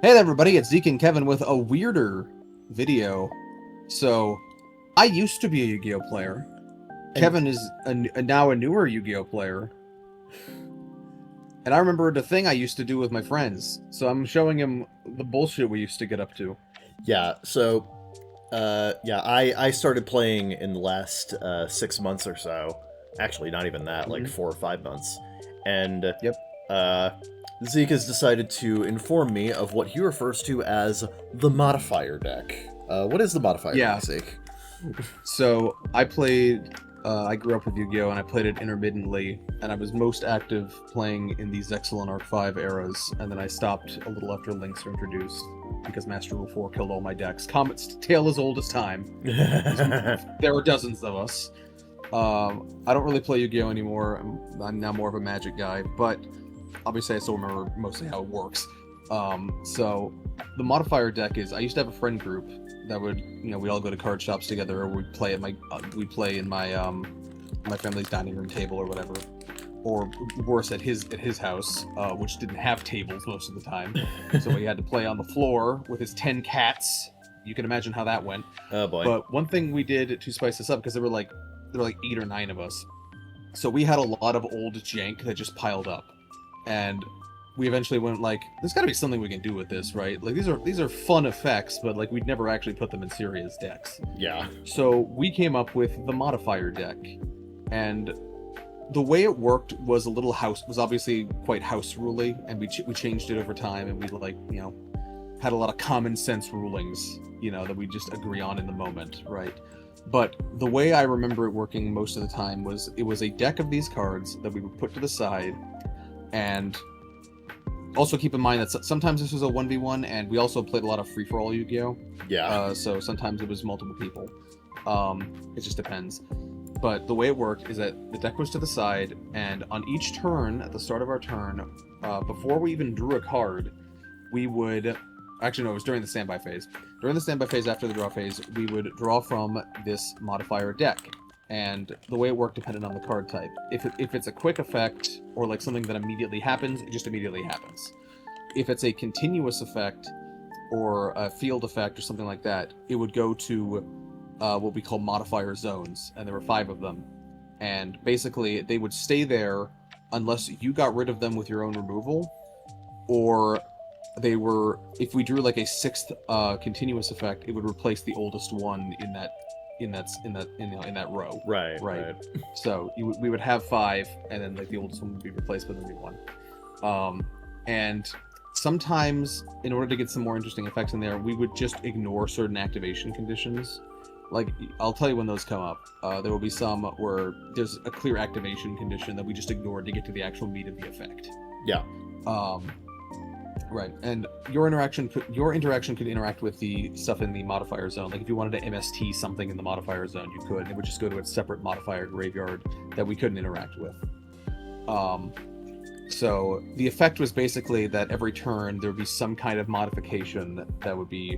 Hey there, everybody, it's Zeke and Kevin with a weirder video. So, I used to be a Yu-Gi-Oh player. And Kevin is now a newer Yu-Gi-Oh player. And I remember the thing I used to do with my friends. So I'm showing him the bullshit we used to get up to. I started playing in the last 6 months or so. Actually, not even that, like 4 or 5 months. And Yep. Zeke has decided to inform me of what he refers to as the Modifier deck. What is the Modifier deck, Zeke? So I grew up with Yu-Gi-Oh! And I played it intermittently, and I was most active playing in the Zexal and Arc 5 eras, and then I stopped a little after Links were introduced, because Master Rule 4 killed all my decks. Comet's tale as old as time. There are dozens of us. I don't really play Yu-Gi-Oh! Anymore. I'm now more of a Magic guy, but obviously I still remember mostly how it works. So the Modifier deck is, I used to have a friend group that would, we'd all go to card shops together, or we'd play in my my family's dining room table or whatever, or worse, at his house, which didn't have tables most of the time, so he had to play on the floor with his 10 cats. You can imagine how that went. Oh boy. But one thing we did to spice this up, because there were like 8 or 9 of us, so we had a lot of old jank that just piled up, and we eventually went like, there's got to be something we can do with this, right? Like, these are fun effects, but like we'd never actually put them in serious decks. Yeah. So we came up with the Modifier deck, and the way it worked was was obviously quite house ruly, and we changed it over time, and we had a lot of common sense rulings, that we just agree on in the moment, right? But the way I remember it working most of the time was, it was a deck of these cards that we would put to the side, and also keep in mind that sometimes this was a 1v1, and we also played a lot of free-for-all Yu-Gi-Oh! Yeah. So sometimes it was multiple people. It just depends. But the way it worked is that the deck was to the side, and on each turn, at the start of our turn, before we even drew a card, we would... Actually, no, it was during the standby phase. During the standby phase, after the draw phase, we would draw from this Modifier deck. And the way it worked depended on the card type. If it's a quick effect, or like something that immediately happens, it just immediately happens. If it's a continuous effect, or a field effect, or something like that, it would go to what we call modifier zones, and there were 5 of them. And basically, they would stay there unless you got rid of them with your own removal, or if we drew like a 6th continuous effect, it would replace the oldest one in that row. Right. So we would have 5, and then like the oldest one would be replaced with a new one. And sometimes, in order to get some more interesting effects in there, we would just ignore certain activation conditions. Like, I'll tell you when those come up. There will be some where there's a clear activation condition that we just ignored to get to the actual meat of the effect. Yeah. Right, and your interaction could interact with the stuff in the modifier zone. Like, if you wanted to MST something in the modifier zone, you could. It would just go to its separate modifier graveyard that we couldn't interact with. So the effect was basically that every turn there would be some kind of modification that would be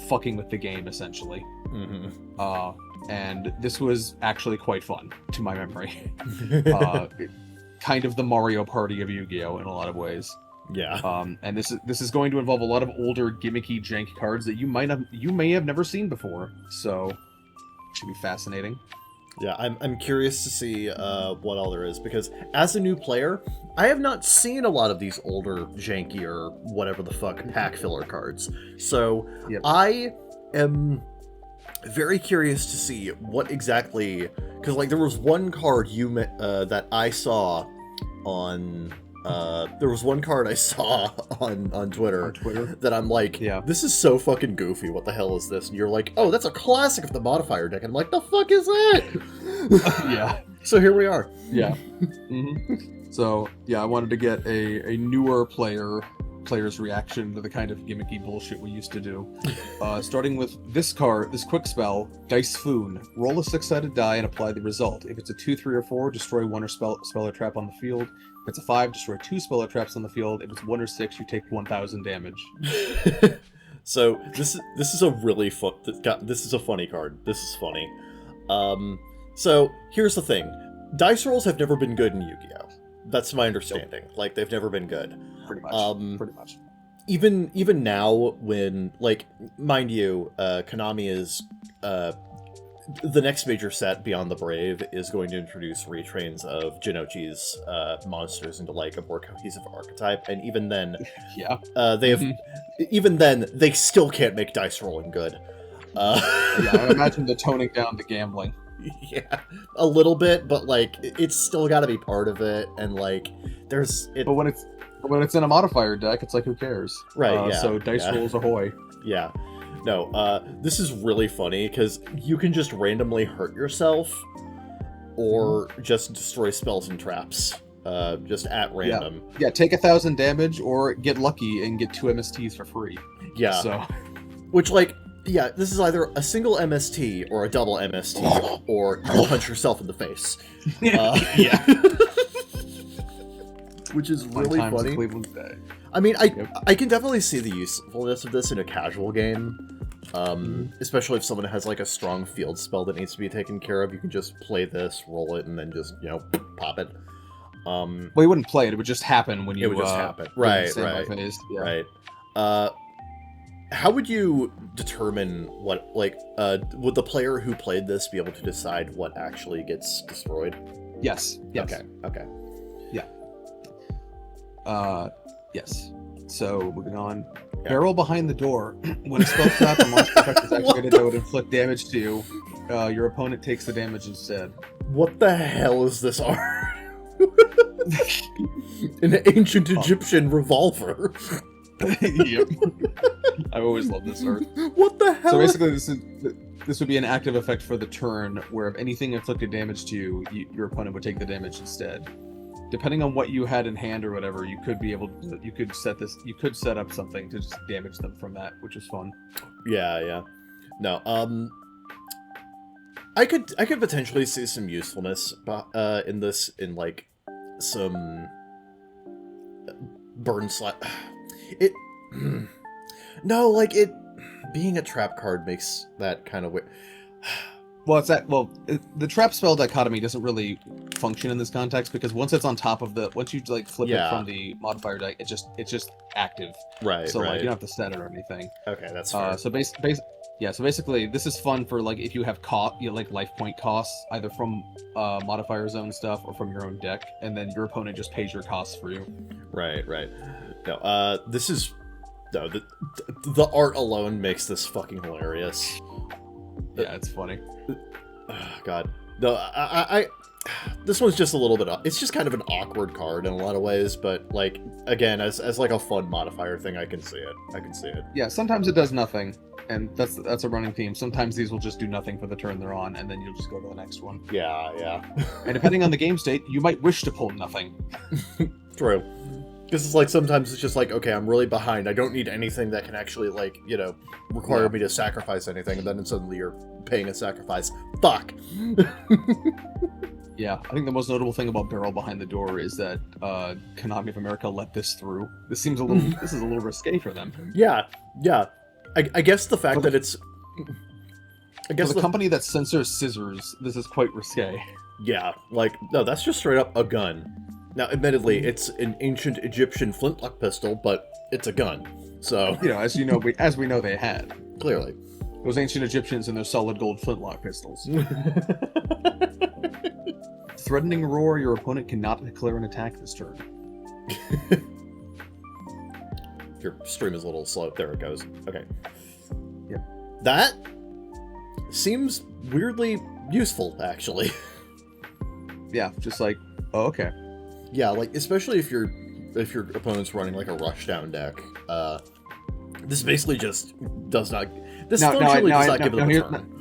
fucking with the game, essentially. Mm-hmm. And this was actually quite fun, to my memory. Kind of the Mario Party of Yu-Gi-Oh! In a lot of ways. Yeah. And this is going to involve a lot of older gimmicky jank cards that you may have never seen before, so it should be fascinating. Yeah, I'm curious to see what all there is, because as a new player, I have not seen a lot of these older janky or whatever the fuck pack filler cards. So Yep. I am very curious to see what exactly, because like there was one card that I saw on. There was one card I saw on Twitter, that I'm like, Yeah. This is so fucking goofy, what the hell is this? And you're like, oh, that's a classic of the Modifier deck. And I'm like, the fuck is that? Yeah. So here we are. Yeah. Mm-hmm. So, yeah, I wanted to get a newer player's reaction to the kind of gimmicky bullshit we used to do. Starting with this card, this quick spell, Dice Foon. Roll a 6-sided die and apply the result. If it's a 2, 3, or 4, destroy 1 or spell or trap on the field. If it's a 5, destroy 2 spell or traps on the field. If it's 1 or 6, you take 1,000 damage. So this is a really this is a funny card. This is funny. So here's the thing: dice rolls have never been good in Yu-Gi-Oh. That's my understanding. Nope. Like, they've never been good. Pretty much. Pretty much. even now, when, like, mind you, Konami is the next major set beyond the Brave is going to introduce retrains of Jinochi's monsters into like a more cohesive archetype, and even then, Yeah. they have even then they still can't make dice rolling good. Yeah, I imagine they're toning down the gambling. Yeah, a little bit, but like it's still got to be part of it, and like there's it. But when it's in a modifier deck, it's like who cares? Right. Yeah. So dice rolls ahoy. Yeah. No, this is really funny because you can just randomly hurt yourself or just destroy spells and traps, just at random. Yeah, take 1,000 damage or get lucky and get 2 MSTs for free. Yeah. So, which, like, yeah, this is either a single MST or a double MST, or you punch yourself in the face. Yeah. Which is really funny. Cleveland Day. I mean, I can definitely see the usefulness of this in a casual game. Especially if someone has like a strong field spell that needs to be taken care of, you can just play this, roll it, and then just, you know, pop it. Well, you wouldn't play it; it would just happen when you. It would just happen, right? Yeah. Right. How would you determine what, like, would the player who played this be able to decide what actually gets destroyed? Yes. Okay. Yes. So, moving on. Yeah. Barrel behind the door. When a spell trap or monster effect is activated that would inflict damage to you, your opponent takes the damage instead. What the hell is this art? An ancient Egyptian revolver. Yep. I've always loved this art. What the hell? So basically, this would be an active effect for the turn, where if anything inflicted damage to you, your opponent would take the damage instead. Depending on what you had in hand or whatever, you could be able to, you could set up something to just damage them from that, which is fun. Yeah. No, I could potentially see some usefulness in this, in like some burn slap. It no, like it being a trap card makes that kind of weird. Well, the trap spell dichotomy doesn't really function in this context, because once it's on top of once you like flip it from the modifier deck, it's just active. Right. So right. like you don't have to set it or anything. Okay, that's fair. So basically, this is fun for like if you have like life point costs either from modifier zone stuff or from your own deck, and then your opponent just pays your costs for you. Right. No, this is the art alone makes this fucking hilarious. Yeah, it's funny. God, no, I this one's just a little bit. It's just kind of an awkward card in a lot of ways, but like again, as like a fun modifier thing, I can see it. Yeah, sometimes it does nothing, and that's a running theme. Sometimes these will just do nothing for the turn they're on, and then you'll just go to the next one. Yeah. And depending on the game state, you might wish to pull nothing. True. Because it's like sometimes it's just like, okay, I'm really behind. I don't need anything that can actually, like, you know, require me to sacrifice anything, and then suddenly you're paying a sacrifice. Fuck. Yeah, I think the most notable thing about Barrel Behind the Door is that Konami of America let this through. This is a little risque for them. Yeah. I guess the fact that it's... For the company that censors scissors, this is quite risque. Yeah, like, no, that's just straight up a gun. Now, admittedly, it's an ancient Egyptian flintlock pistol, but it's a gun. So, you know, as we know, they had clearly those ancient Egyptians and their solid gold flintlock pistols. Threatening roar. Your opponent cannot declare an attack this turn. Your stream is a little slow. There it goes. Okay. Yep. That seems weirdly useful, actually. Yeah, just like, oh, okay. Yeah, like, especially if your opponent's running like a rushdown deck, this basically just does not. This functionally does not give them a turn.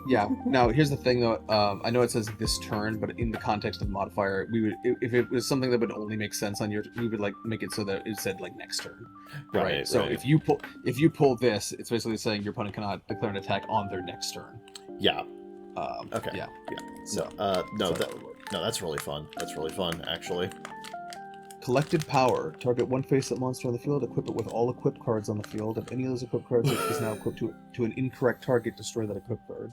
Yeah. Now here's the thing, though. I know it says this turn, but in the context of the modifier, we would, if it was something that would only make sense on we would like make it so that it said like next turn. Right. So if you pull this, it's basically saying your opponent cannot declare an attack on their next turn. Yeah. Okay. Yeah. So, that's really fun. That's really fun, actually. Collected power. Target one face-up monster on the field, equip it with all equipped cards on the field. If any of those equipped cards is now equipped to an incorrect target, destroy that equipped card.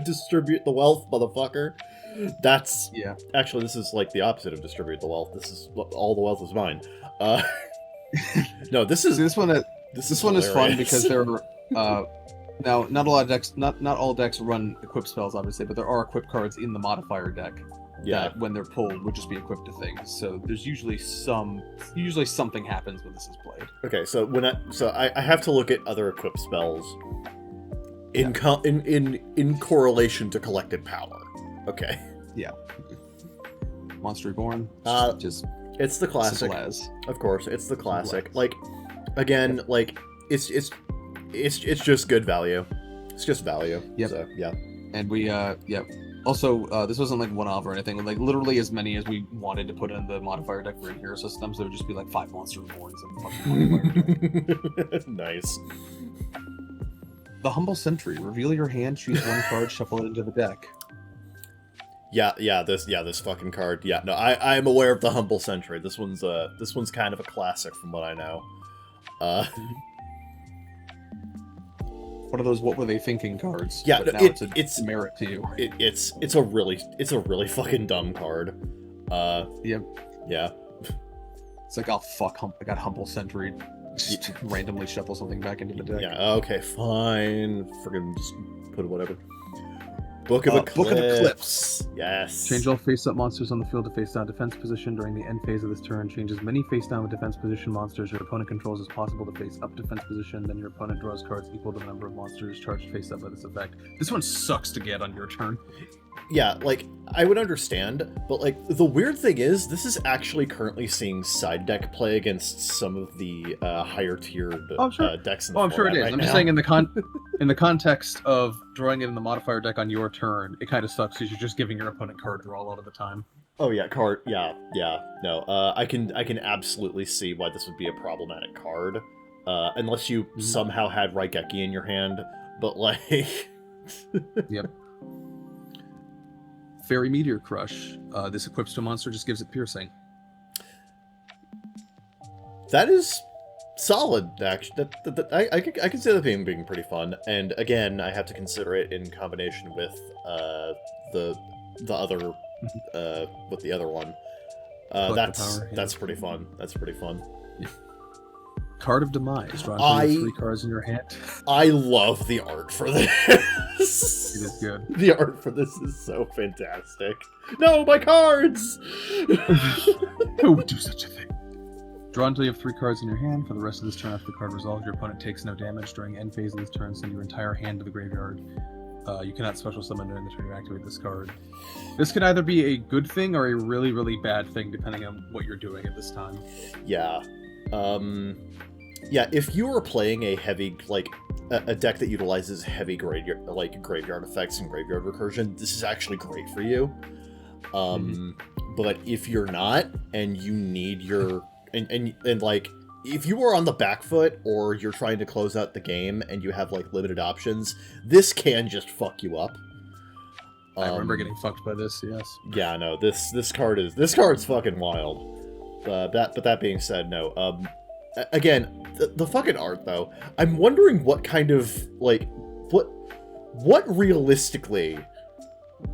Distribute the wealth, motherfucker. That's... Yeah. Actually, this is like the opposite of distribute the wealth. This is all the wealth is mine. No, this is See, this one is fun hilarious. because there are now not a lot of decks, not all decks run equip spells, obviously, but there are equip cards in the modifier deck Yeah. that, when they're pulled, would just be equipped to things. So there's usually something happens when this is played. Okay, so I have to look at other equip spells in in correlation to collected power. Okay. Yeah. Monster Reborn. Just it's the classic. simple as. Of course, it's the classic. Simple as. Like, again, like it's just good value. It's just value. Yep. So, yeah. And we also, this wasn't like one-off or anything. Like literally as many as we wanted to put in the modifier deck for hero systems. There would just be like 5 Monster Reborns and fucking modifier deck. Nice. The Humble Sentry. Reveal your hand, choose one card, shuffle it into the deck. This fucking card. Yeah, no, I am aware of the Humble Sentry. This one's kind of a classic from what I know. One of those "what were they thinking" cards. Yeah, but now it's merit to you. It's a really fucking dumb card. Yep. Yeah. It's like, oh fuck, I got Humble Sentry. Just randomly shuffle something back into the deck. Yeah. Okay. Fine. Friggin' just put whatever. Book of Eclipse. Book of Eclipse. Yes. Change all face-up monsters on the field to face-down defense position during the end phase of this turn. Change as many face-down with defense position monsters your opponent controls as possible to face-up defense position. Then your opponent draws cards equal to the number of monsters charged face-up by this effect. This one sucks to get on your turn. Yeah, like, I would understand, but, like, the weird thing is, this is actually currently seeing side deck play against some of the higher-tiered decks in the I'm sure it is. right I'm now. just saying in the context of drawing it in the modifier deck on your turn, it kind of sucks because you're just giving your opponent card draw a lot of the time. Oh, yeah, no, I can absolutely see why this would be a problematic card, unless you somehow had Raigeki in your hand, but, like... Yep. Fairy Meteor Crush. This equips to a monster, just gives it piercing. That is solid, actually. I can see that being pretty fun. And again, I have to consider it in combination with the other with the other one. That's pretty fun. That's pretty fun. Yeah. Card of Demise. Draw 3 cards in your hand. I love the art for this. It is good. The art for this is so fantastic. No, my cards! Who would do such a thing? Draw until you have 3 cards in your hand. For the rest of this turn, after the card resolves, your opponent takes no damage. During end phase of this turn, send your entire hand to the graveyard. You cannot special summon during the turn you activate this card. This could either be a good thing or a really, really bad thing, depending on what you're doing at this time. Yeah. Yeah, if you were playing a heavy, like, a deck that utilizes heavy graveyard effects and graveyard recursion, this is actually great for you. But if you're not, and you need your... And like, if you are on the back foot, or you're trying to close out the game, and you have, like, limited options, this can just fuck you up. I remember getting fucked by this, yes. Yeah, no, this card's fucking wild. But that being said, no, again, the fucking art, though. I'm wondering what kind of, like, what realistically,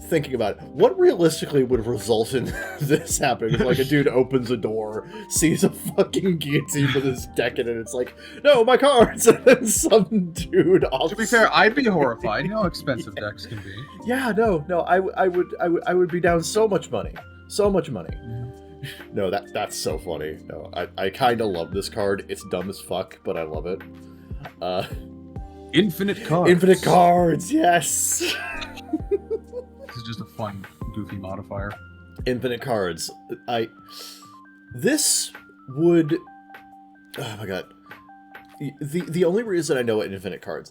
thinking about it, what realistically would result in this happening? Like, a dude opens a door, sees a fucking guillotine with his deck in it, and it's like, no, my cards! And then some dude off... To be fair, I'd be horrified. You know how expensive decks can be. Yeah, no, I would be down so much money. So much money. No, that's so funny. No, I kind of love this card. It's dumb as fuck, but I love it. Infinite cards. Infinite cards, yes! This is just a fun, goofy modifier. Infinite cards. This would... Oh my god. The only reason I know what Infinite Cards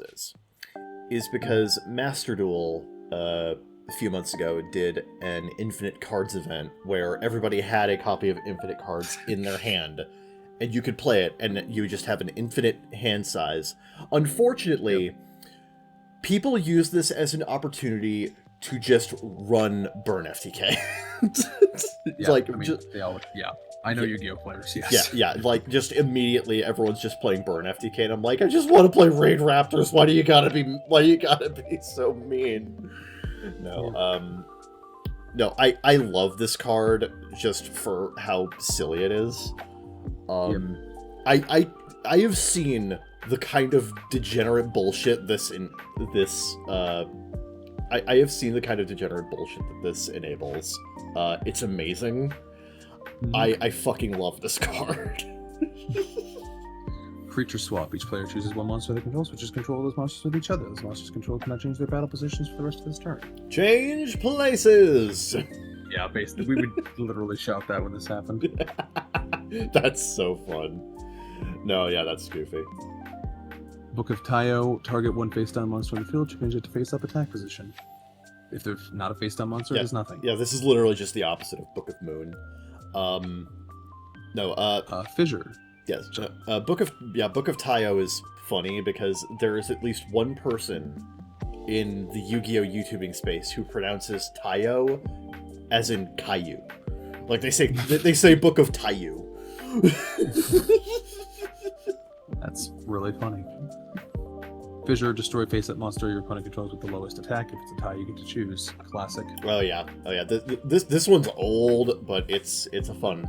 is because Master Duel, a few months ago, did an Infinite Cards event where everybody had a copy of Infinite Cards in their hand, and you could play it, and you would just have an infinite hand size. Unfortunately, people use this as an opportunity to just run burn FTK. Yeah, like, I mean, I know Yu-Gi-Oh players, yes. Yeah, like, just immediately everyone's just playing burn FTK, and I'm like, I just want to play Raid Raptors, why do you gotta be so mean? No, no, I love this card just for how silly it is. I have seen the kind of degenerate bullshit I have seen the kind of degenerate bullshit that this enables. It's amazing. I fucking love this card. Creature swap. Each player chooses one monster they control, switches control of those monsters with each other. Those monsters controlled cannot change their battle positions for the rest of this turn. Change places! Yeah, basically. We would literally shout that when this happened. That's so fun. No, yeah, that's goofy. Book of Taio. Target one face-down monster on the field. Change it to face-up attack position. If they're not a face-down monster, it does nothing. Yeah, this is literally just the opposite of Book of Moon. Fissure. Yes. Book of Taio is funny because there is at least one person in the Yu-Gi-Oh! YouTubing space who pronounces Taio as in Caillou. Like they say Book of Taio. That's really funny. Fissure, destroy face-up monster your opponent controls with the lowest attack. If it's a tie, you get to choose. Classic. Oh yeah. This one's old, but it's a fun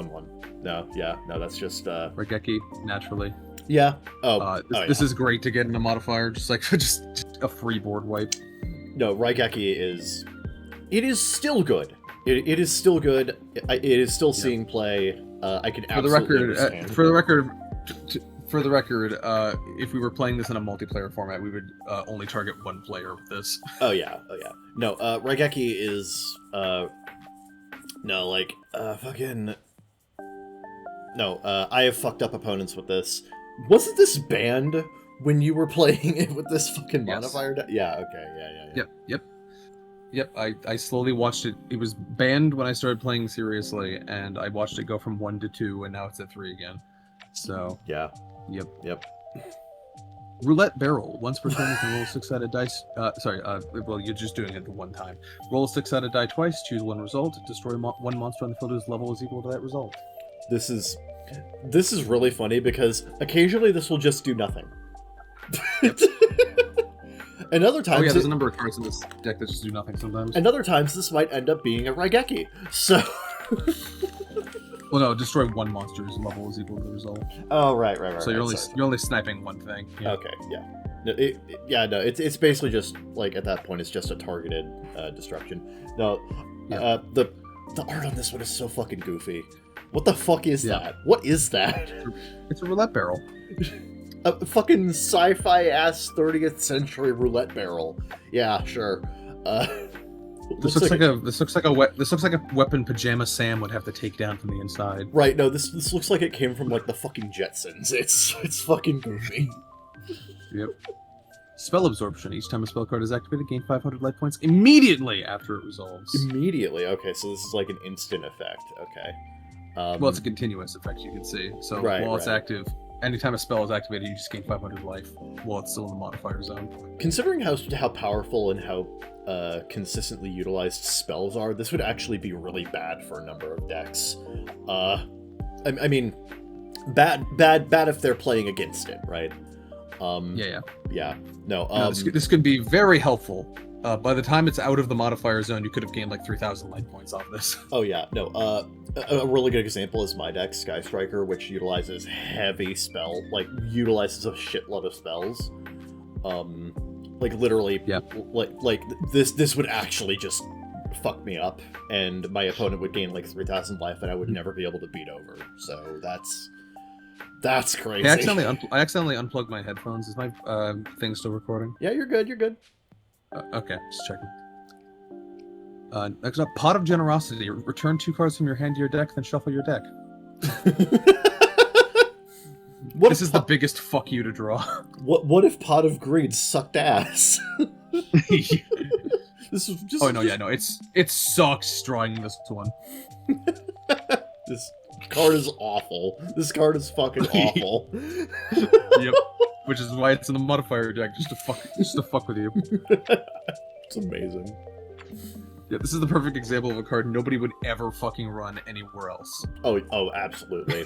one. No, that's just Raigeki, naturally. Yeah. This is great to get in a modifier, just a free board wipe. No, Raigeki is still good. It is still good. It is still seeing play. I can absolutely understand. For the record, if we were playing this in a multiplayer format, we would only target one player with this. Oh yeah. No, Raigeki is I have fucked up opponents with this. Wasn't this banned when you were playing it with this fucking modifier? Yeah. Okay. Yeah. Yep. I slowly watched it. It was banned when I started playing seriously, and I watched it go from 1 to 2, and now it's at 3 again. So yeah. Yep. Roulette barrel. Once per turn, you can roll a 6-sided dice. Well, you're just doing it the one time. Roll a 6-sided die twice. Choose one result. Destroy one monster on the field whose level is equal to that result. This is really funny because occasionally this will just do nothing. Yep. And other times, there's a number of cards in this deck that just do nothing sometimes. And other times, this might end up being a Raigeki. So. Well, no, destroy one monster's level is equal to the result. Oh, right. So you're only sniping one thing. Yeah. Okay, yeah. No, it's basically just like at that point it's just a targeted destruction. No, the art on this one is so fucking goofy. What the fuck is that? What is that? It's a roulette barrel. A fucking sci-fi ass 30th century roulette barrel. Yeah, sure. This looks like a weapon Pajama Sam would have to take down from the inside. Right, no, this looks like it came from like the fucking Jetsons. It's fucking goofy. Yep. Spell absorption. Each time a spell card is activated, gain 500 life points immediately after it resolves. Immediately? Okay, so this is like an instant effect. Okay. Well, it's a continuous effect, you can see. So while it's active, anytime a spell is activated, you just gain 500 life while it's still in the modifier zone. Considering how powerful and how consistently utilized spells are, this would actually be really bad for a number of decks. I mean, bad if they're playing against it, right? Yeah. No. This could be very helpful. By the time it's out of the modifier zone, you could have gained like 3,000 life points off this. Oh yeah, no. A really good example is my deck, Sky Striker, which utilizes utilizes a shitload of spells. Like literally, like this would actually just fuck me up, and my opponent would gain like 3,000 life, and I would never be able to beat over. So that's crazy. I accidentally unplugged my headphones. Is my thing still recording? Yeah, you're good. You're good. Okay, just checking. Next up, Pot of Generosity. Return 2 cards from your hand to your deck, then shuffle your deck. This is the biggest fuck you to draw. What if Pot of Greed sucked ass? This was just. Oh no, it sucks drawing this one. This card is awful. This card is fucking awful. Yep. Which is why it's in the modifier deck, just to fuck with you. It's amazing. Yeah, this is the perfect example of a card nobody would ever fucking run anywhere else. Oh, absolutely.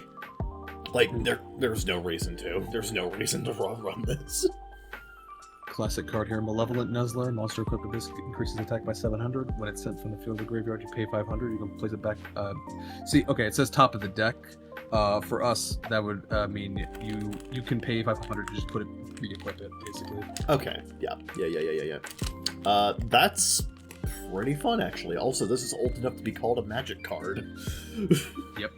Like, there's no reason to. There's no reason to run this. classic card here, Malevolent Nuzzler. Monster equipped with this increases attack by 700. When it's sent from the field or graveyard, you pay 500. You can place it back. See, okay, it says top of the deck. For us, that would mean you can pay 500 to just put it, re-equip it, basically. Okay. Yeah. That's pretty fun, actually. Also, this is old enough to be called a magic card. Yep.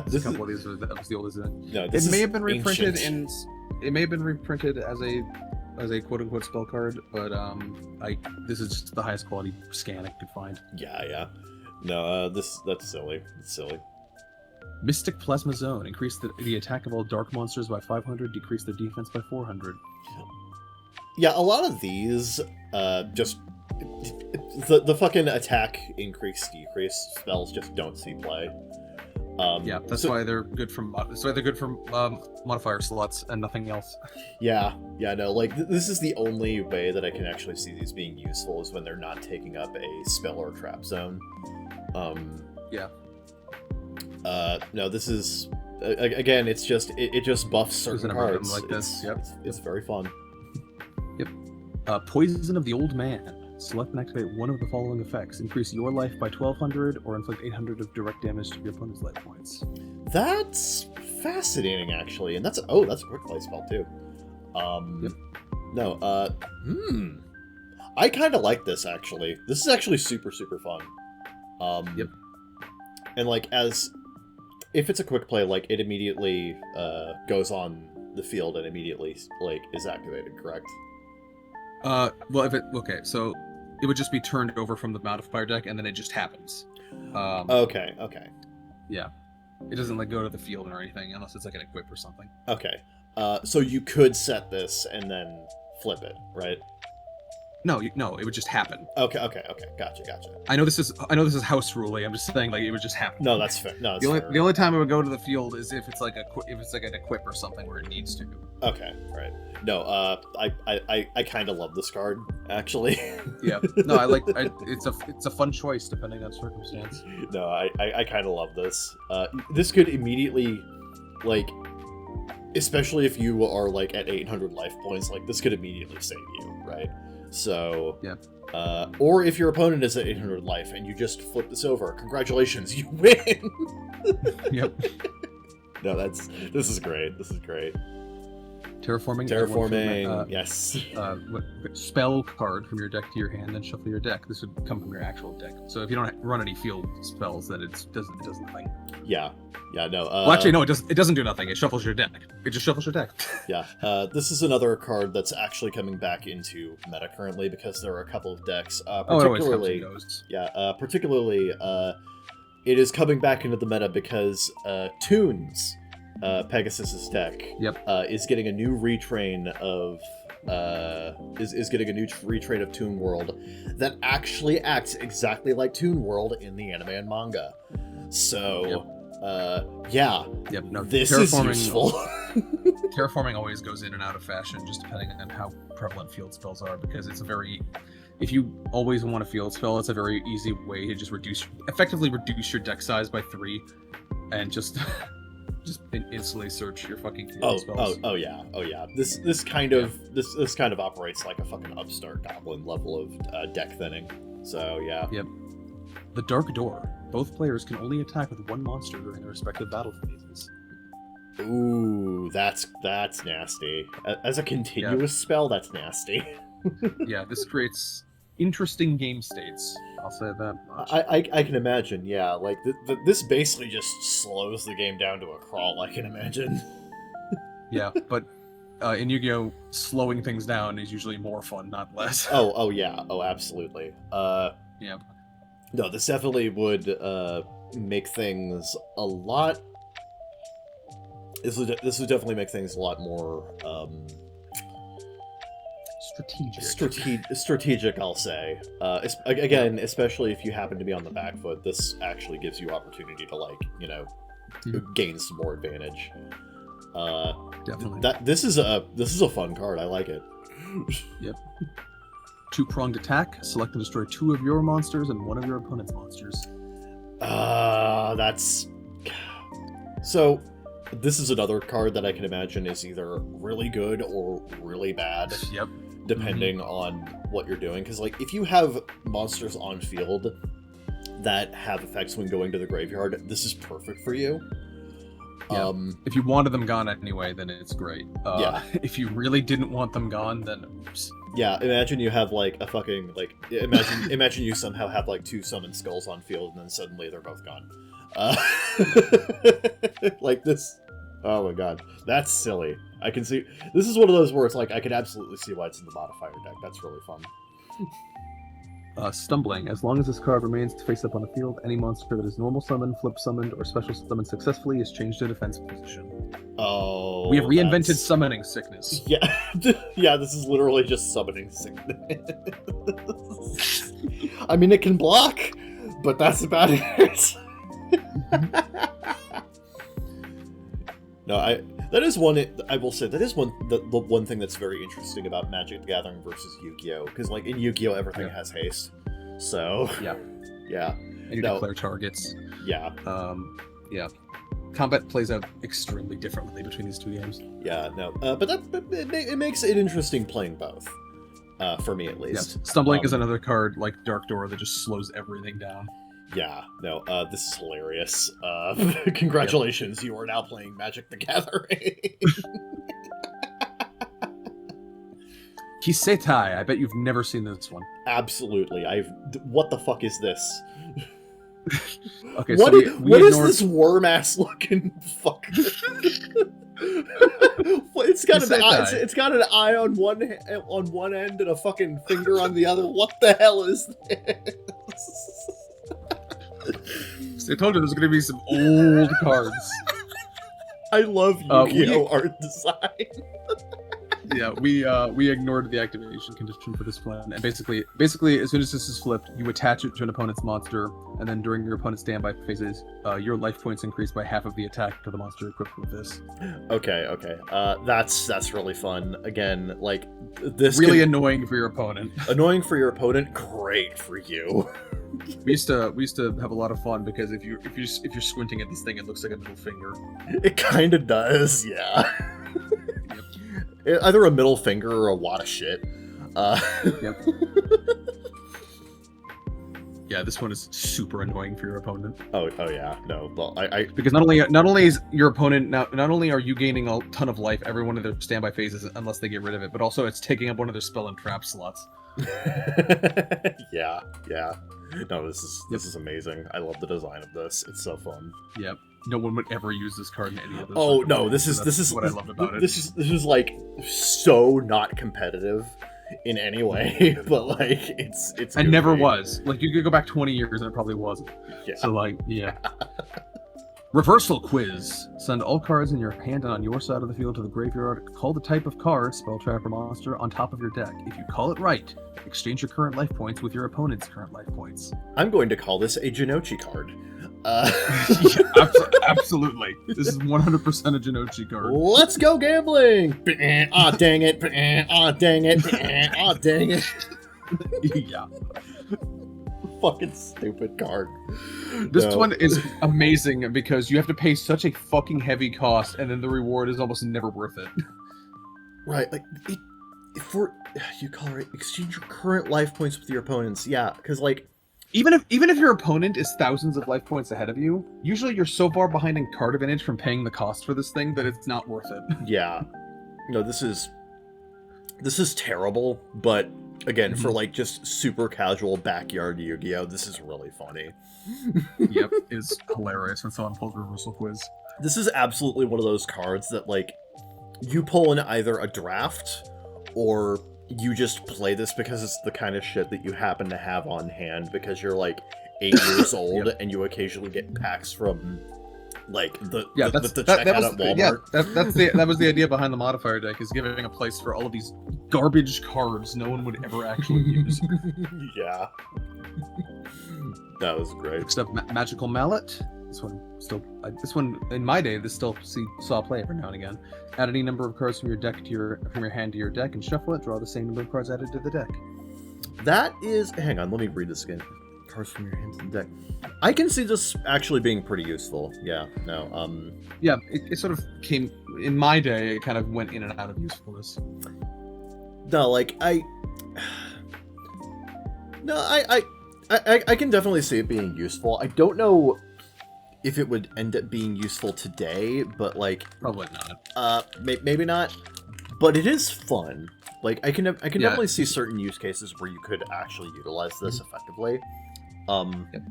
This a couple of these that was the oldest. No, it may have been reprinted ancient. It may have been reprinted as a quote unquote spell card, but this is just the highest quality scan I could find. Yeah. No, that's silly. It's silly. Mystic Plasma Zone. Increase the attack of all dark monsters by 500. Decrease their defense by 400. Yeah, a lot of these just the fucking attack decrease spells just don't see play. Yeah, that's why they're good from modifier slots and nothing else. Yeah, no, like this is the only way that I can actually see these being useful is when they're not taking up a spell or trap zone. Yeah. No, this is again. It's just it just buffs certain cards like this. It's very fun. Yep. Poison of the Old Man. Select and activate one of the following effects: increase your life by 1,200, or inflict 800 of direct damage to your opponent's life points. That's fascinating, actually, and that's a quick play spell too. Yep. No. I kind of like this actually. This is actually super fun. Yep. And like if it's a quick play, like it immediately goes on the field and immediately like is activated, correct? Well, so it would just be turned over from the modifier deck, and then it just happens. Okay. Yeah, it doesn't like go to the field or anything unless it's like an equip or something. Okay. So you could set this and then flip it, right? No, it would just happen. Okay. Gotcha. I know this is house ruly. I'm just saying, like, it would just happen. No, that's fair. No, that's the only time it would go to the field is if it's like an equip or something where it needs to. Okay, right. No, I kind of love this card actually. Yeah. No, it's a fun choice depending on circumstance. No, I kind of love this. This could immediately, like, especially if you are like at 800 life points, like this could immediately save you, right? So yeah. Or if your opponent is at 800 life and you just flip this over, congratulations, you win. Yep. No, this is great. This is great. Terraforming, yes. Spell card from your deck to your hand, then shuffle your deck. This would come from your actual deck. So if you don't run any field spells, then it does nothing. Yeah, no. Well, actually, no. It doesn't do nothing. It shuffles your deck. It just shuffles your deck. Yeah. This is another card that's actually coming back into meta currently because there are a couple of decks. Particularly, it goes. Yeah. Particularly, it is coming back into the meta because Toons. Pegasus's deck is getting a new retrain of Toon World that actually acts exactly like Toon World in the anime and manga. So this is useful. Terraforming always goes in and out of fashion just depending on how prevalent field spells are, because if you always want a field spell, it's a very easy way to just effectively reduce your deck size by 3 and just instantly search your fucking field spells. Oh yeah. This kind of operates like a fucking upstart goblin level of deck thinning. So yeah. Yep. The Dark Door. Both players can only attack with one monster during their respective battle phases. Ooh, that's nasty. As a continuous spell, that's nasty. Yeah, this creates interesting game states. I'll say that much. I can imagine, yeah. Like, this basically just slows the game down to a crawl, I can imagine. Yeah, but in Yu-Gi-Oh, slowing things down is usually more fun, not less. Oh yeah. Oh, absolutely. Yeah. No, this definitely would make things a lot... This would definitely make things a lot more... Strategic, I'll say. Again, especially if you happen to be on the back foot, this actually gives you opportunity to, like, gain some more advantage. Definitely. This is a fun card. I like it. Yep. Two-pronged attack. Select and destroy 2 of your monsters and 1 of your opponent's monsters. That's... So, this is another card that I can imagine is either really good or really bad. Yep. depending on what you're doing. Because, like, if you have monsters on field that have effects when going to the graveyard, this is perfect for you. Yeah. If you wanted them gone anyway, then it's great. Yeah. If you really didn't want them gone, then oops. Yeah, imagine you have, like, a fucking, like, imagine you somehow have, like, 2 summoned skulls on field, and then suddenly they're both gone. Like this. Oh my god. That's silly. I can see... This is one of those where it's like, I can absolutely see why it's in the modifier deck. That's really fun. Stumbling. As long as this card remains face up on the field, any monster that is normal summoned, flip summoned, or special summoned successfully is changed to defense position. Oh, we have reinvented summoning sickness. Yeah, yeah. This is literally just summoning sickness. I mean, it can block, but that's about it. No, that is one. I will say that is the one thing that's very interesting about Magic the Gathering versus Yu-Gi-Oh, because like in Yu-Gi-Oh everything has haste. So yeah. And you declare targets. Yeah. Yeah. Combat plays out extremely differently between these two games. Yeah, no. But it makes it interesting playing both. For me, at least. Yes. Stumbling is another card like Dark Door that just slows everything down. Yeah, no, this is hilarious. Congratulations, you are now playing Magic the Gathering. Kisetai, I bet you've never seen this one. Absolutely, what the fuck is this? Okay, what so we is this worm-ass looking fucker? It's got an eye on one end and a fucking finger on the other. What the hell is this? So I told you there's going to be some old cards. I love Yu-Gi-Oh art design. Yeah, we ignored the activation condition for this plan, and basically, as soon as this is flipped, you attach it to an opponent's monster, and then during your opponent's standby phases, your life points increase by half of the attack to the monster equipped with this. Okay. That's really fun. Again, like this. Really annoying for your opponent. Annoying for your opponent. Great for you. We used to have a lot of fun because if you're squinting at this thing, it looks like a middle finger. It kind of does, yeah. Either a middle finger or a lot of shit. Yep. Yeah, this one is super annoying for your opponent. Oh yeah, no. Well, because not only is your opponent not only are you gaining a ton of life every one of their standby phases unless they get rid of it, but also it's taking up one of their spell and trap slots. Yeah. No, this is amazing. I love the design of this. It's so fun. Yep. No one would ever use this card in any of those. Oh no, this is what I love about it. This is like so not competitive in any way, but like it's. It never was. Like you could go back 20 years and it probably wasn't. Yeah. So like yeah. Reversal quiz. Send all cards in your hand and on your side of the field to the graveyard. Call the type of card, spell, trap, or monster on top of your deck. If you call it right, exchange your current life points with your opponent's current life points. I'm going to call this a Jinochi card. Yeah, absolutely. This is 100% a Jinochi card. Let's go gambling! Aw, dang it. Aw, dang it. Aw, dang it. Yeah. Fucking stupid card. This one is amazing because you have to pay such a fucking heavy cost and then the reward is almost never worth it. Right, like, you call it, exchange your current life points with your opponents. Yeah, because like... Even if your opponent is thousands of life points ahead of you, usually you're so far behind in card advantage from paying the cost for this thing that it's not worth it. Yeah. No, this is terrible, but again, for like just super casual backyard Yu-Gi-Oh, this is really funny. Yep, it's hilarious when someone pulls Reversal Quiz. This is absolutely one of those cards that like you pull in either a draft or you just play this because it's the kind of shit that you happen to have on hand because you're like 8 years old and you occasionally get packs from like the checkout at Walmart. Yeah, that was the idea behind the modifier deck, is giving a place for all of these garbage cards no one would ever actually use. Yeah. That was great. Next up, Magical Mallet. This one in my day, this still saw play every now and again. Add any number of cards from your deck to from your hand to your deck and shuffle it. Draw the same number of cards added to the deck. That is. Hang on, let me read this again. Cards from your hand to the deck. I can see this actually being pretty useful. Yeah. No. Yeah, it sort of came in my day. It kind of went in and out of usefulness. No, like no, I can definitely see it being useful. I don't know if it would end up being useful today, but like Probably not. maybe not. But it is fun. Like I can Yeah. definitely see certain use cases where you could actually utilize this effectively. Yep.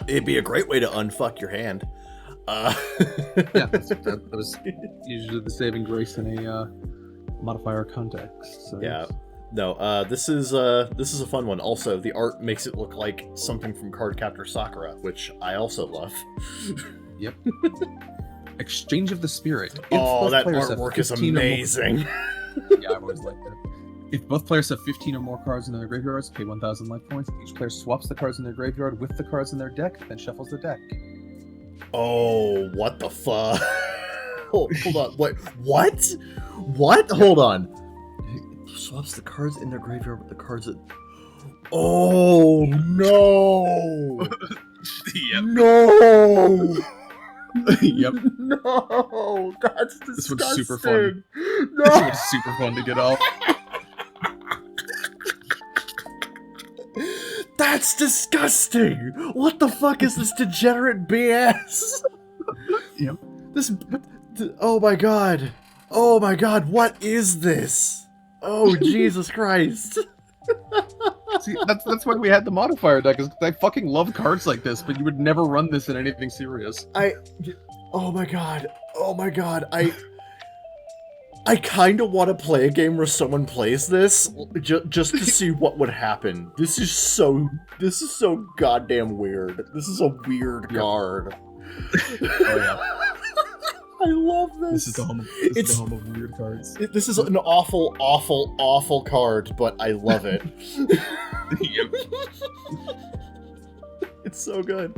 It'd be a great way to unfuck your hand. Yeah, that was usually the saving grace in a modifier context. So Yeah. No, this is a fun one. Also, the art makes it look like something from Cardcaptor Sakura, which I also love. Yep. Exchange of the Spirit. If Oh, both that players have artwork is 15 or more- amazing. Yeah, I've always liked that. If both players have 15 or more cards in their graveyards, pay 1,000 life points. Each player swaps the cards in their graveyard with the cards in their deck, then shuffles the deck. Oh, what the fuck? Hold on. What? What? Hold on. Swaps the cards in their graveyard with the cards that... Oh, no! Yep. No! Yep. No! That's disgusting! This one's super fun. No! This one's super fun to get off. That's disgusting! What the fuck is this degenerate BS? Yep. Oh my god! Oh my god, what is this? Oh, Jesus Christ. See, that's why we had the modifier deck, is 'cause I fucking love cards like this, but you would never run this in anything serious. Oh my god. Oh my god. I kind of want to play a game where someone plays this just to see what would happen. This is so goddamn weird. This is a weird card. Oh yeah. I love this. This is the home of weird cards. This is an awful, awful, awful card, but I love it. Yep. It's so good.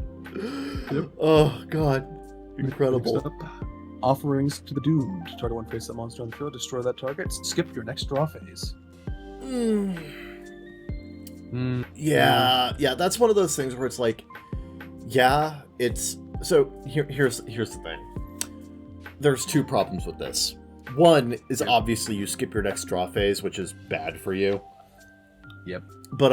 Yep. Oh god. Incredible. Next up, Offerings to the Doomed. Try to one-face that monster on the field, destroy that target, skip your next draw phase. Yeah, that's one of those things where it's like, yeah, it's... So, here's the thing. There's two problems with this. One is obviously you skip your next draw phase, which is bad for you. Yep. But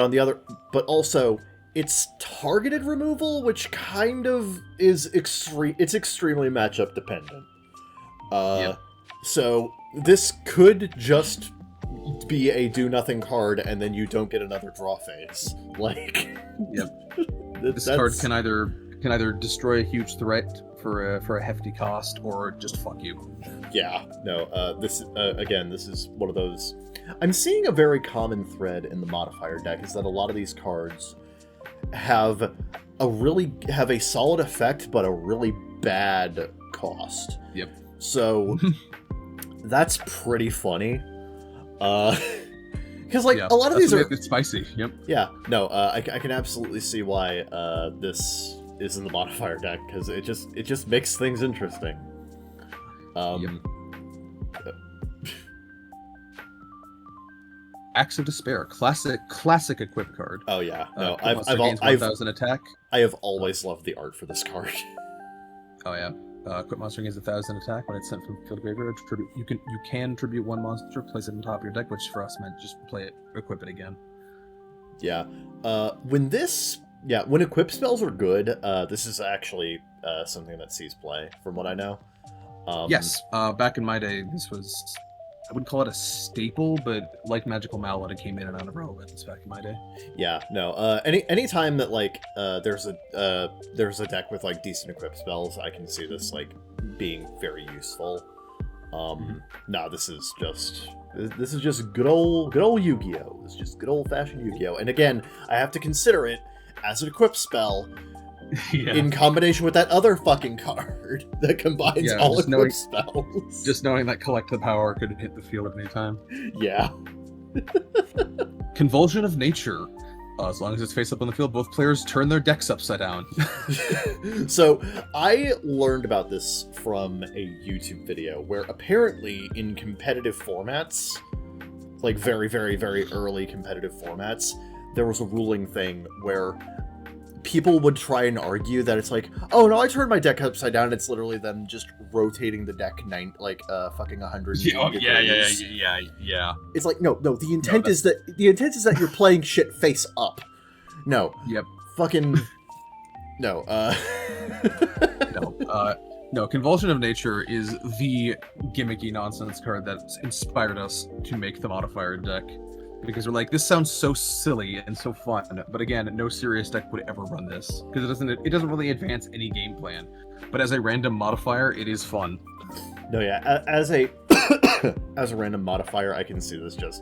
also, it's targeted removal, which kind of is it's extremely matchup dependent. So this could just be a do nothing card, and then you don't get another draw phase. Like, yep. This card can either destroy a huge threat for a hefty cost, or just fuck you. Yeah. No. This is one of those. I'm seeing a very common thread in the modifier deck is that a lot of these cards have a solid effect, but a really bad cost. Yep. So that's pretty funny. Because like a lot of these are it's spicy. Yep. Yeah. No. I can absolutely see why this is in the modifier deck, because it just makes things interesting. Yep. Axe of Despair, classic equip card. Oh yeah, no, I've 1,000 attack. I have always loved the art for this card. Oh yeah, equip monster gains 1,000 attack when it's sent from field to graveyard. You can tribute one monster, place it on top of your deck, which for us meant just equip it again. Yeah, when equip spells are good, this is actually something that sees play, from what I know. Yes, back in my day, this was, I wouldn't call it a staple, but like Magical Mallet, it came in and out of relevance back in my day. Yeah, no. Any time that like there's a deck with like decent equip spells, I can see this like being very useful. No, this is just good old Yu-Gi-Oh. It's just good old fashioned Yu-Gi-Oh. And again, I have to consider it as an equip spell. Yeah. In combination with that other fucking card that combines all equip spells. Just knowing that Collect the Power could hit the field at any time. Yeah. Convulsion of Nature. As long as it's face up on the field, both players turn their decks upside down. So, I learned about this from a YouTube video where apparently in competitive formats, like very, very, very early competitive formats, there was a ruling thing where people would try and argue that it's like, oh no, I turned my deck upside down. It's literally them just rotating the deck fucking 100 degrees. Yeah. It's like no. The intent is that you're playing shit face up. No. Yep. Fucking no. No. Convulsion of Nature is the gimmicky nonsense card that inspired us to make the modifier deck. Because we're like, this sounds so silly and so fun, but again, no serious deck would ever run this because it doesn't really advance any game plan. But as a random modifier, it is fun. No, yeah, as a as a random modifier, I can see this just.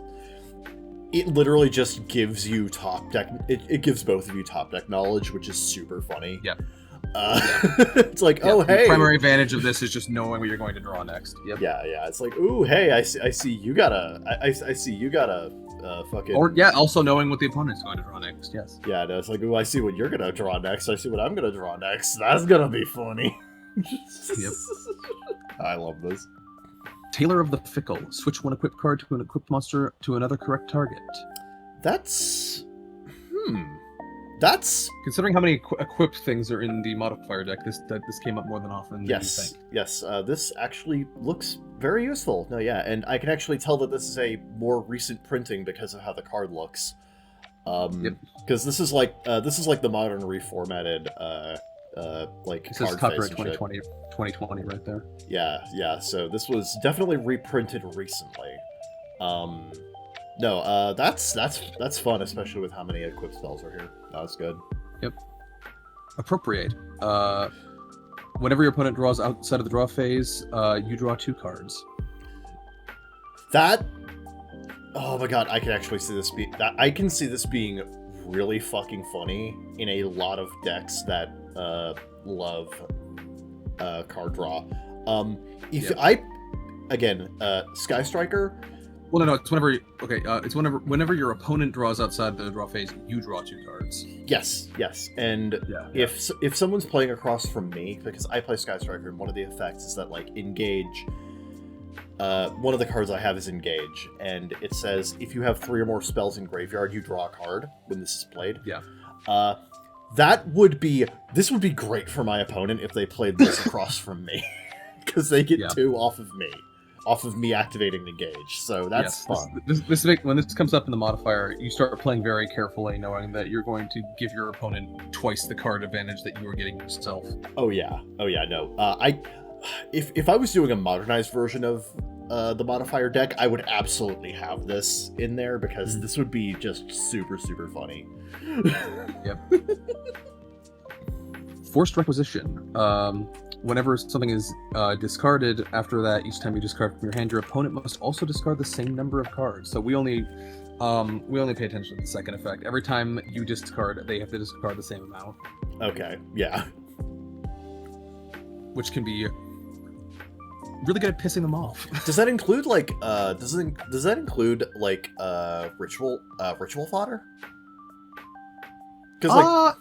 It literally just gives you top deck. It gives both of you top deck knowledge, which is super funny. Yeah. It's like, oh hey. The primary advantage of this is just knowing what you're going to draw next. Yep. Yeah. It's like, ooh, hey, I see you got a fucking. Or yeah, also knowing what the opponent's going to draw next. Yes. Yeah, no, it's like, ooh, I see what you're gonna draw next. I see what I'm gonna draw next. That's gonna be funny. Yep. I love this. Tailor of the Fickle. Switch one equipped card to an equipped monster to another correct target. That's Considering how many equipped things are in the modifier deck, this came up more than often. Yes. This actually looks very useful. No, yeah, and I can actually tell that this is a more recent printing because of how the card looks. Because this is like the modern reformatted It says card copyright face 2020 right there. Yeah. So this was definitely reprinted recently. No, that's fun, especially with how many equipped spells are here. That's good. Yep. Appropriate. Whenever your opponent draws outside of the draw phase, you draw 2 cards. That. Oh my god, I can actually see this I can see this being really fucking funny in a lot of decks that love card draw. Sky Striker. Well, no, it's whenever. Okay, it's whenever your opponent draws outside the draw phase, you draw 2 cards. Yes, and if someone's playing across from me, because I play Sky Striker, and one of the effects is that like engage. One of the cards I have is engage, and it says if you have 3 or more spells in graveyard, you draw a card when this is played. Yeah. This would be great for my opponent if they played this across from me, because they get 2 off of me activating engage. So that's fun. When this comes up in the modifier, you start playing very carefully, knowing that you're going to give your opponent twice the card advantage that you were getting yourself. Oh yeah. No. If I was doing a modernized version of the modifier deck, I would absolutely have this in there because this would be just super funny. Yep. Forced Requisition. Whenever something is discarded, after that, each time you discard from your hand, your opponent must also discard the same number of cards. So we only pay attention to the second effect. Every time you discard, they have to discard the same amount. Okay, yeah. Which can be really good at pissing them off. Does that include ritual fodder? Because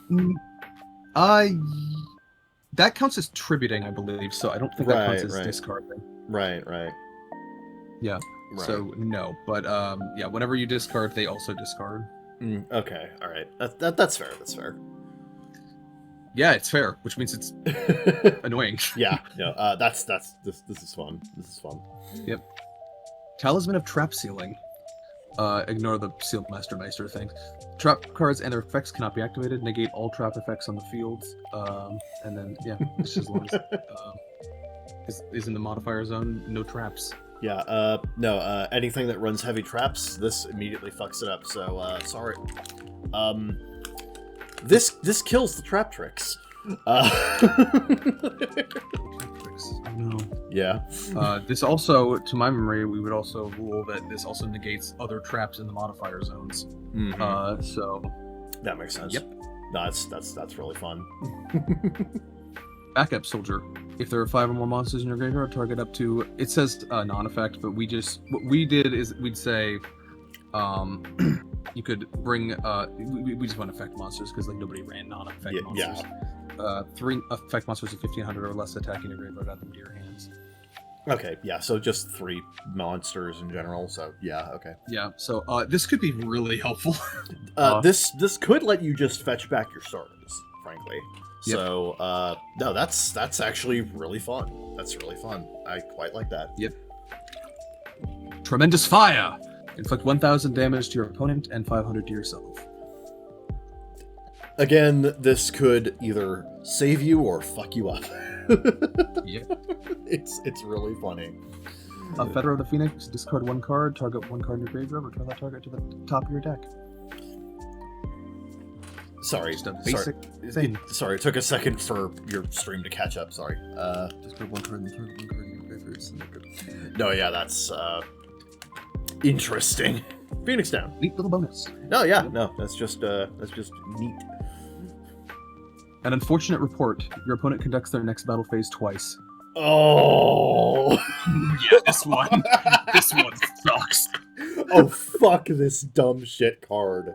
that counts as tributing, I believe. So I don't think that counts as discarding. Right. Yeah. Right. So no, but whenever you discard, they also discard. Okay. All right. That's fair. That's fair. Yeah, it's fair, which means it's annoying. Yeah. No. This is fun. This is fun. Yep. Talisman of Trap Sealing. Ignore the Seal Master Meister thing. Trap cards and their effects cannot be activated. Negate all trap effects on the field. And then it's just as long as is in the modifier zone, no traps. Yeah. No. Anything that runs heavy traps, this immediately fucks it up. So sorry. This kills the trap tricks. No. Yeah. This also, to my memory, we would also rule that this also negates other traps in the modifier zones. Mm-hmm. So that makes sense. Yep. No, that's really fun. Backup Soldier. If there are 5 or more monsters in your graveyard, target up to. It says non-effect, but what we did is we'd say, you could bring. We just want effect monsters because nobody ran non-effect monsters. Yeah. 3 effect monsters of 1500 or less attacking your graveyard, add them to your hands. Okay, yeah, so just 3 monsters in general, so yeah, okay. Yeah, so this could be really helpful. This could let you just fetch back your starters, frankly. Yep. So, no, that's actually really fun. That's really fun. I quite like that. Yep. Tremendous Fire! Inflict 1,000 damage to your opponent and 500 to yourself. Again, this could either save you or fuck you up. Yep. It's really funny. Feather of the Phoenix, discard 1 card, target 1 card in your graveyard, return that target to the top of your deck. Sorry, Just a basic thing. Sorry, it took a second for your stream to catch up. Sorry. Discard 1 card and target 1 card in your graveyard. No, yeah, that's interesting. Phoenix down. Neat little bonus. No, yeah, no, that's just neat. An unfortunate report. Your opponent conducts their next battle phase twice. Oh. Yeah, this one sucks. Oh, fuck this dumb shit card.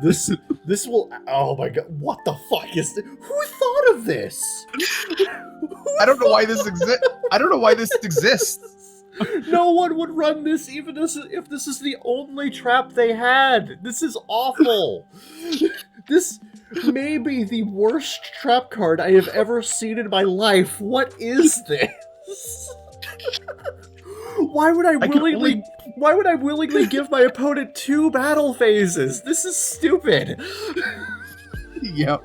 This will. Oh my god, what the fuck is this? Who thought of this? I don't know why this exists. I don't know why this exists. No one would run this even if this is the only trap they had. This is awful. This may be the worst trap card I have ever seen in my life. What is this? Why would I willingly give my opponent 2 battle phases? This is stupid. Yep.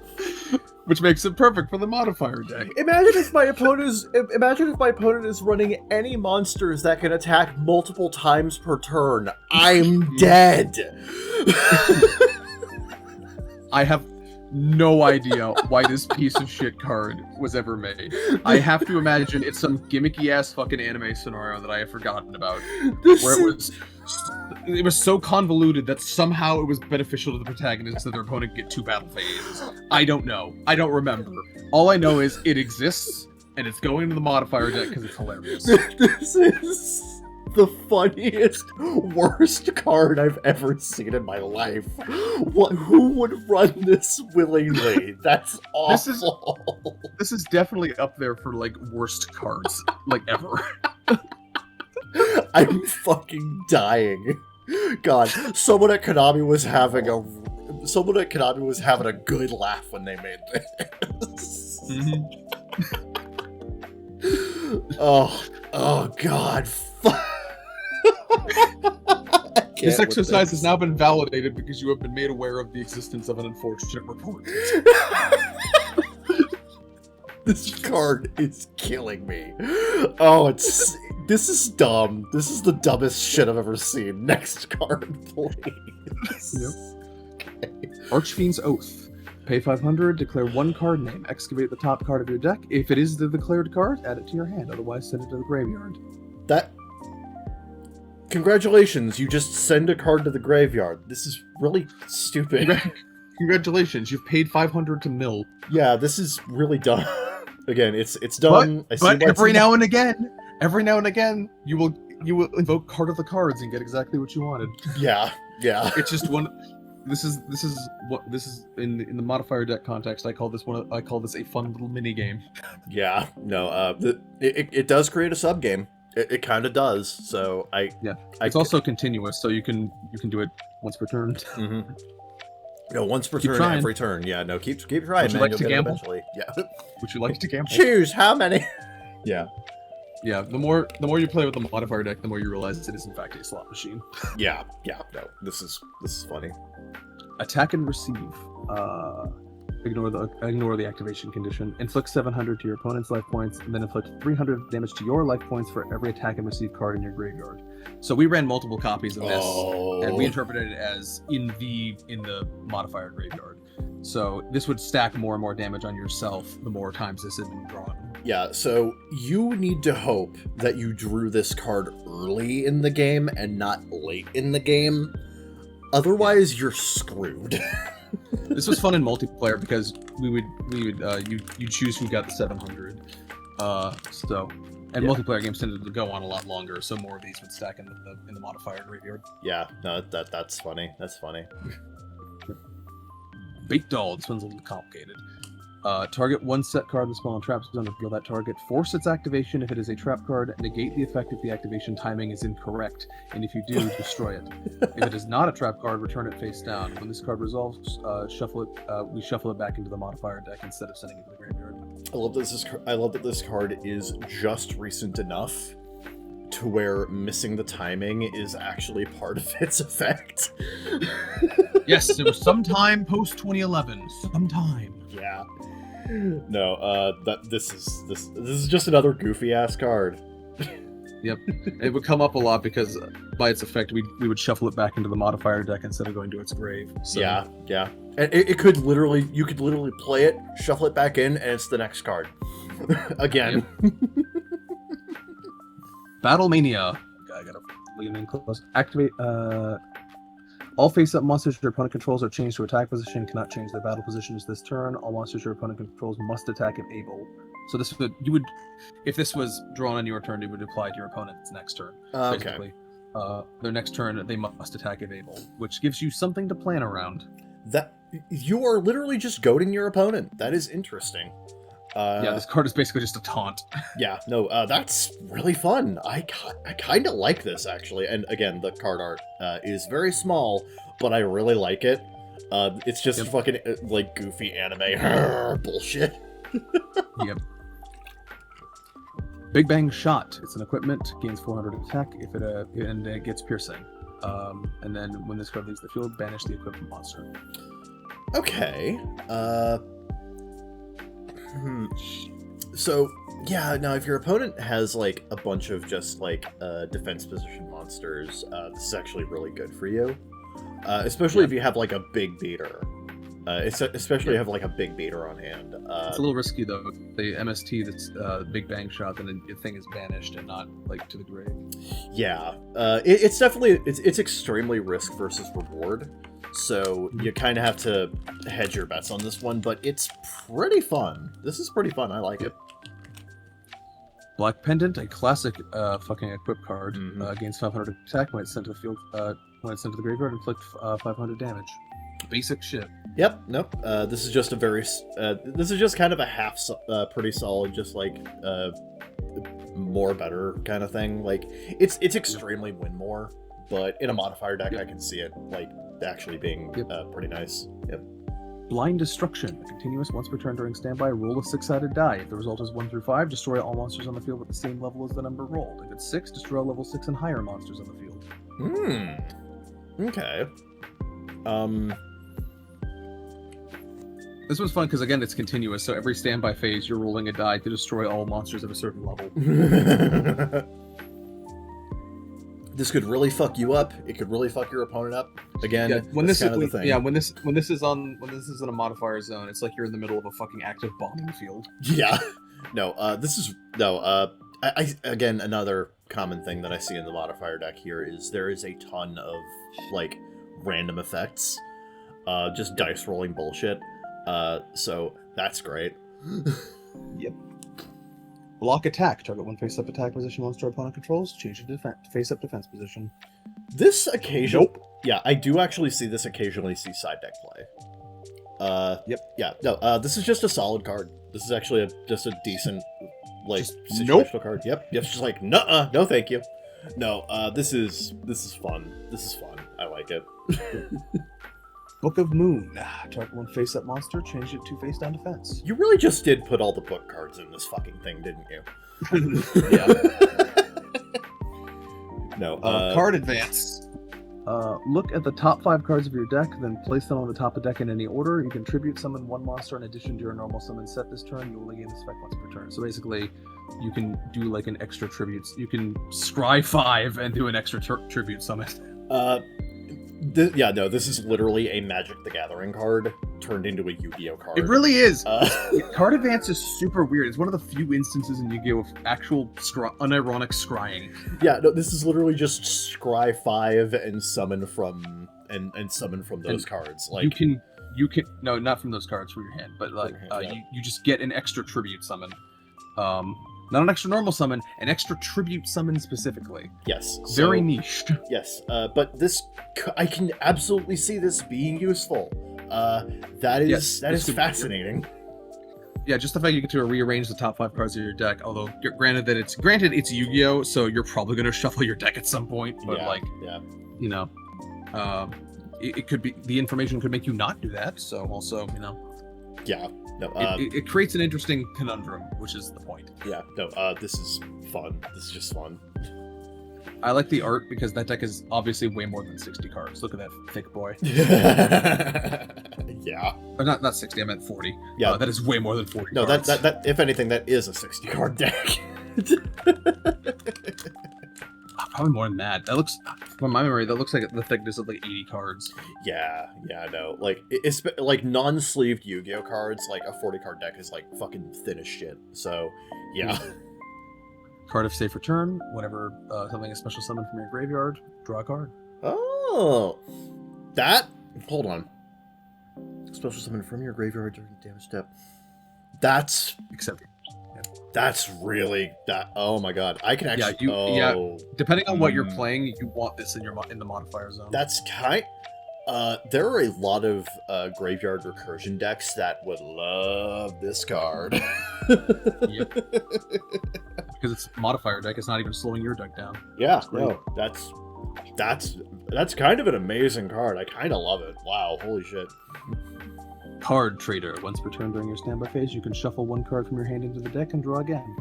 Which makes it perfect for the modifier deck. Imagine if my opponent is running any monsters that can attack multiple times per turn. I'm dead. I have no idea why this piece of shit card was ever made. I have to imagine it's some gimmicky ass fucking anime scenario that I have forgotten about, where it was so convoluted that somehow it was beneficial to the protagonist that their opponent get 2 battle phases. I don't know. I don't remember. All I know is it exists and it's going into the modifier deck because it's hilarious. This is the funniest, worst card I've ever seen in my life. Who would run this willingly? That's awful. This is definitely up there for like worst cards like ever. I'm fucking dying. God, someone at Konami was having a good laugh when they made this. Mm-hmm. Oh God. This exercise has now been validated because you have been made aware of the existence of an unfortunate report. This card is killing me. Oh, this is dumb. This is the dumbest shit I've ever seen. Next card, please. Yep. Okay. Archfiend's Oath. Pay 500, declare 1 card name, excavate the top card of your deck. If it is the declared card, add it to your hand, otherwise send it to the graveyard. Congratulations, you just send a card to the graveyard. This is really stupid. Congratulations, you've paid 500 to mill. Yeah, this is really dumb. Again, it's dumb. But every now and again, you will invoke Card of the Cards and get exactly what you wanted. Yeah. It's just one. This is in the modifier deck context. I call this a fun little mini game. Yeah. No. It does create a sub game. It kind of does. So it's also continuous, so you can do it once per turn. Mm-hmm. No, once per Keep turn, trying. every turn. Yeah, no, keep trying, Would you man. like You'll to get it gamble? eventually. Yeah. Would you like to gamble? Choose how many. Yeah. Yeah. The more you play with the modifier deck, the more you realize it is in fact a slot machine. Yeah. No, this is funny. Attack and receive. Ignore the activation condition. Inflict 700 to your opponent's life points, and then inflict 300 damage to your life points for every attack and receive card in your graveyard. So we ran multiple copies of this, and we interpreted it as in the modifier graveyard. So this would stack more and more damage on yourself the more times this had been drawn. Yeah, so you need to hope that you drew this card early in the game and not late in the game. Otherwise, you're screwed. This was fun in multiplayer because you choose who got the 700. Multiplayer games tended to go on a lot longer, so more of these would stack in the modifier graveyard. Yeah, no, that's funny. That's funny. Bait Doll. This one's a little complicated. Target one set card in the spell and trap zone to reveal that target. Force its activation if it is a trap card. Negate the effect if the activation timing is incorrect. And if you do, destroy it. If it is not a trap card, return it face down. When this card resolves, shuffle it. We shuffle it back into the modifier deck instead of sending it to the graveyard. I love that this card is just recent enough to where missing the timing is actually part of its effect. Yes, it was sometime post 2011. Sometime. Yeah. No, this is just another goofy ass card. Yep, it would come up a lot because by its effect, we would shuffle it back into the modifier deck instead of going to its grave. So. Yeah. And you could literally play it, shuffle it back in, and it's the next card. Again. Yep. Battle Mania. I gotta lean in close. Activate. All face-up monsters your opponent controls are changed to attack position. Cannot change their battle positions this turn. All monsters your opponent controls must attack if able. So this would if this was drawn on your turn, it would apply to your opponent's next turn. Basically. Okay. Their next turn, they must attack if able, which gives you something to plan around. That you are literally just goading your opponent. That is interesting. Yeah, this card is basically just a taunt. Yeah, no, that's really fun. I kind of like this, actually. And again, the card art is very small, but I really like it. It's just fucking, like, goofy anime bullshit. Yep. Big Bang Shot. It's an equipment, gains 400 attack if it and it gets piercing. And then when this card leaves the field, banish the equipment monster. Okay. So, yeah, now if your opponent has, like, a bunch of just, like, defense position monsters, this is actually really good for you. Especially if you have, like, a big beater. Especially have, like, a big beater on hand. It's a little risky, though. The MST that's Big Bang Shot, then the thing is banished and not, like, to the grave. Yeah. It's definitely... It's extremely risk versus reward. So you kind of have to hedge your bets on this one, but it's pretty fun. This is pretty fun. I like it. Black Pendant, a classic fucking equip card, gains 500 attack when it's sent to the field. When it's sent to the graveyard, inflict 500 damage. Basic shit. Yep. Nope. This is just a very. This is just kind of a pretty solid, just like more better kind of thing. Like it's extremely win more, but in a modifier deck, I can see it like actually being pretty nice. Yep. Blind Destruction. A continuous once per turn during standby. Roll a 6-sided die. If the result is 1 through 5, destroy all monsters on the field with the same level as the number rolled. If it's 6, destroy level 6 and higher monsters on the field. Okay. This one's fun because, again, it's continuous, so every standby phase, you're rolling a die to destroy all monsters at a certain level. This could really fuck you up. It could really fuck your opponent up. Again, when this is the thing. when this is in a modifier zone, it's like you're in the middle of a fucking active bombing field. Yeah. No, again, another common thing that I see in the modifier deck here is there is a ton of, like, random effects. Just dice rolling bullshit. So that's great. Yep. Block Attack. Target one face-up attack position monster opponent controls. Change to face-up defense position. This occasionally... Nope. Yeah, I do actually see this occasionally see side deck play. Yep. Yeah, no, this is just a solid card. This is actually just a decent, like, situational nope. card. Yep, just like, nuh-uh, no thank you. No, this is fun. This is fun. I like it. Book of Moon. Target one face-up monster, change it to face-down defense. You really just did put all the book cards in this fucking thing, didn't you? Yeah. No. Card Advance. Look at the top 5 cards of your deck, then place them on the top of the deck in any order. You can tribute summon one monster in addition to your normal summon set this turn. You only gain this effect once per turn. So basically, you can do like an extra tribute. You can scry 5 and do an extra tribute summon. This is literally a Magic the Gathering card turned into a Yu-Gi-Oh card. It really is. Card Advance is super weird. It's one of the few instances in Yu-Gi-Oh of actual unironic scrying. Yeah, no, this is literally just scry 5 and summon from summon from those cards. Like you can no, not from those cards from your hand, but like you just get an extra tribute summon. Not an extra normal summon, an extra tribute summon specifically. Yes. Very niche. Yes, but this, I can absolutely see this being useful. That is fascinating. Yeah, just the fact you get to rearrange the top 5 cards of your deck. Although, granted it's Yu-Gi-Oh, so you're probably gonna shuffle your deck at some point. But you know, it could be the information could make you not do that. So also, Yeah. No. it creates an interesting conundrum, which is the point. Yeah. No. This is fun. This is just fun. I like the art because that deck is obviously way more than 60 cards. Look at that thick boy. Yeah. Or not 60. I meant 40. Yeah. That is way more than 40. No, cards. that if anything, that is a 60-card deck. Probably more than that. That looks, from my memory, that looks like the thickness of like 80 cards. Yeah, no. Like, it's like non-sleeved Yu-Gi-Oh cards. Like a 40-card deck is like fucking thin as shit. So, yeah. Card of safe return. Whenever something is special summoned from your graveyard, draw a card. Oh, that. Hold on. Special summon from your graveyard during the damage step. That's really that. Oh my god, I can actually. Depending on what you're playing, you want this in the modifier zone. That's kind. There are a lot of graveyard recursion decks that would love this card. Yep. Because it's modifier deck, it's not even slowing your deck down. Yeah, no, that's kind of an amazing card. I kind of love it. Wow, holy shit. Card Trader. Once per turn during your standby phase, you can shuffle 1 card from your hand into the deck and draw again.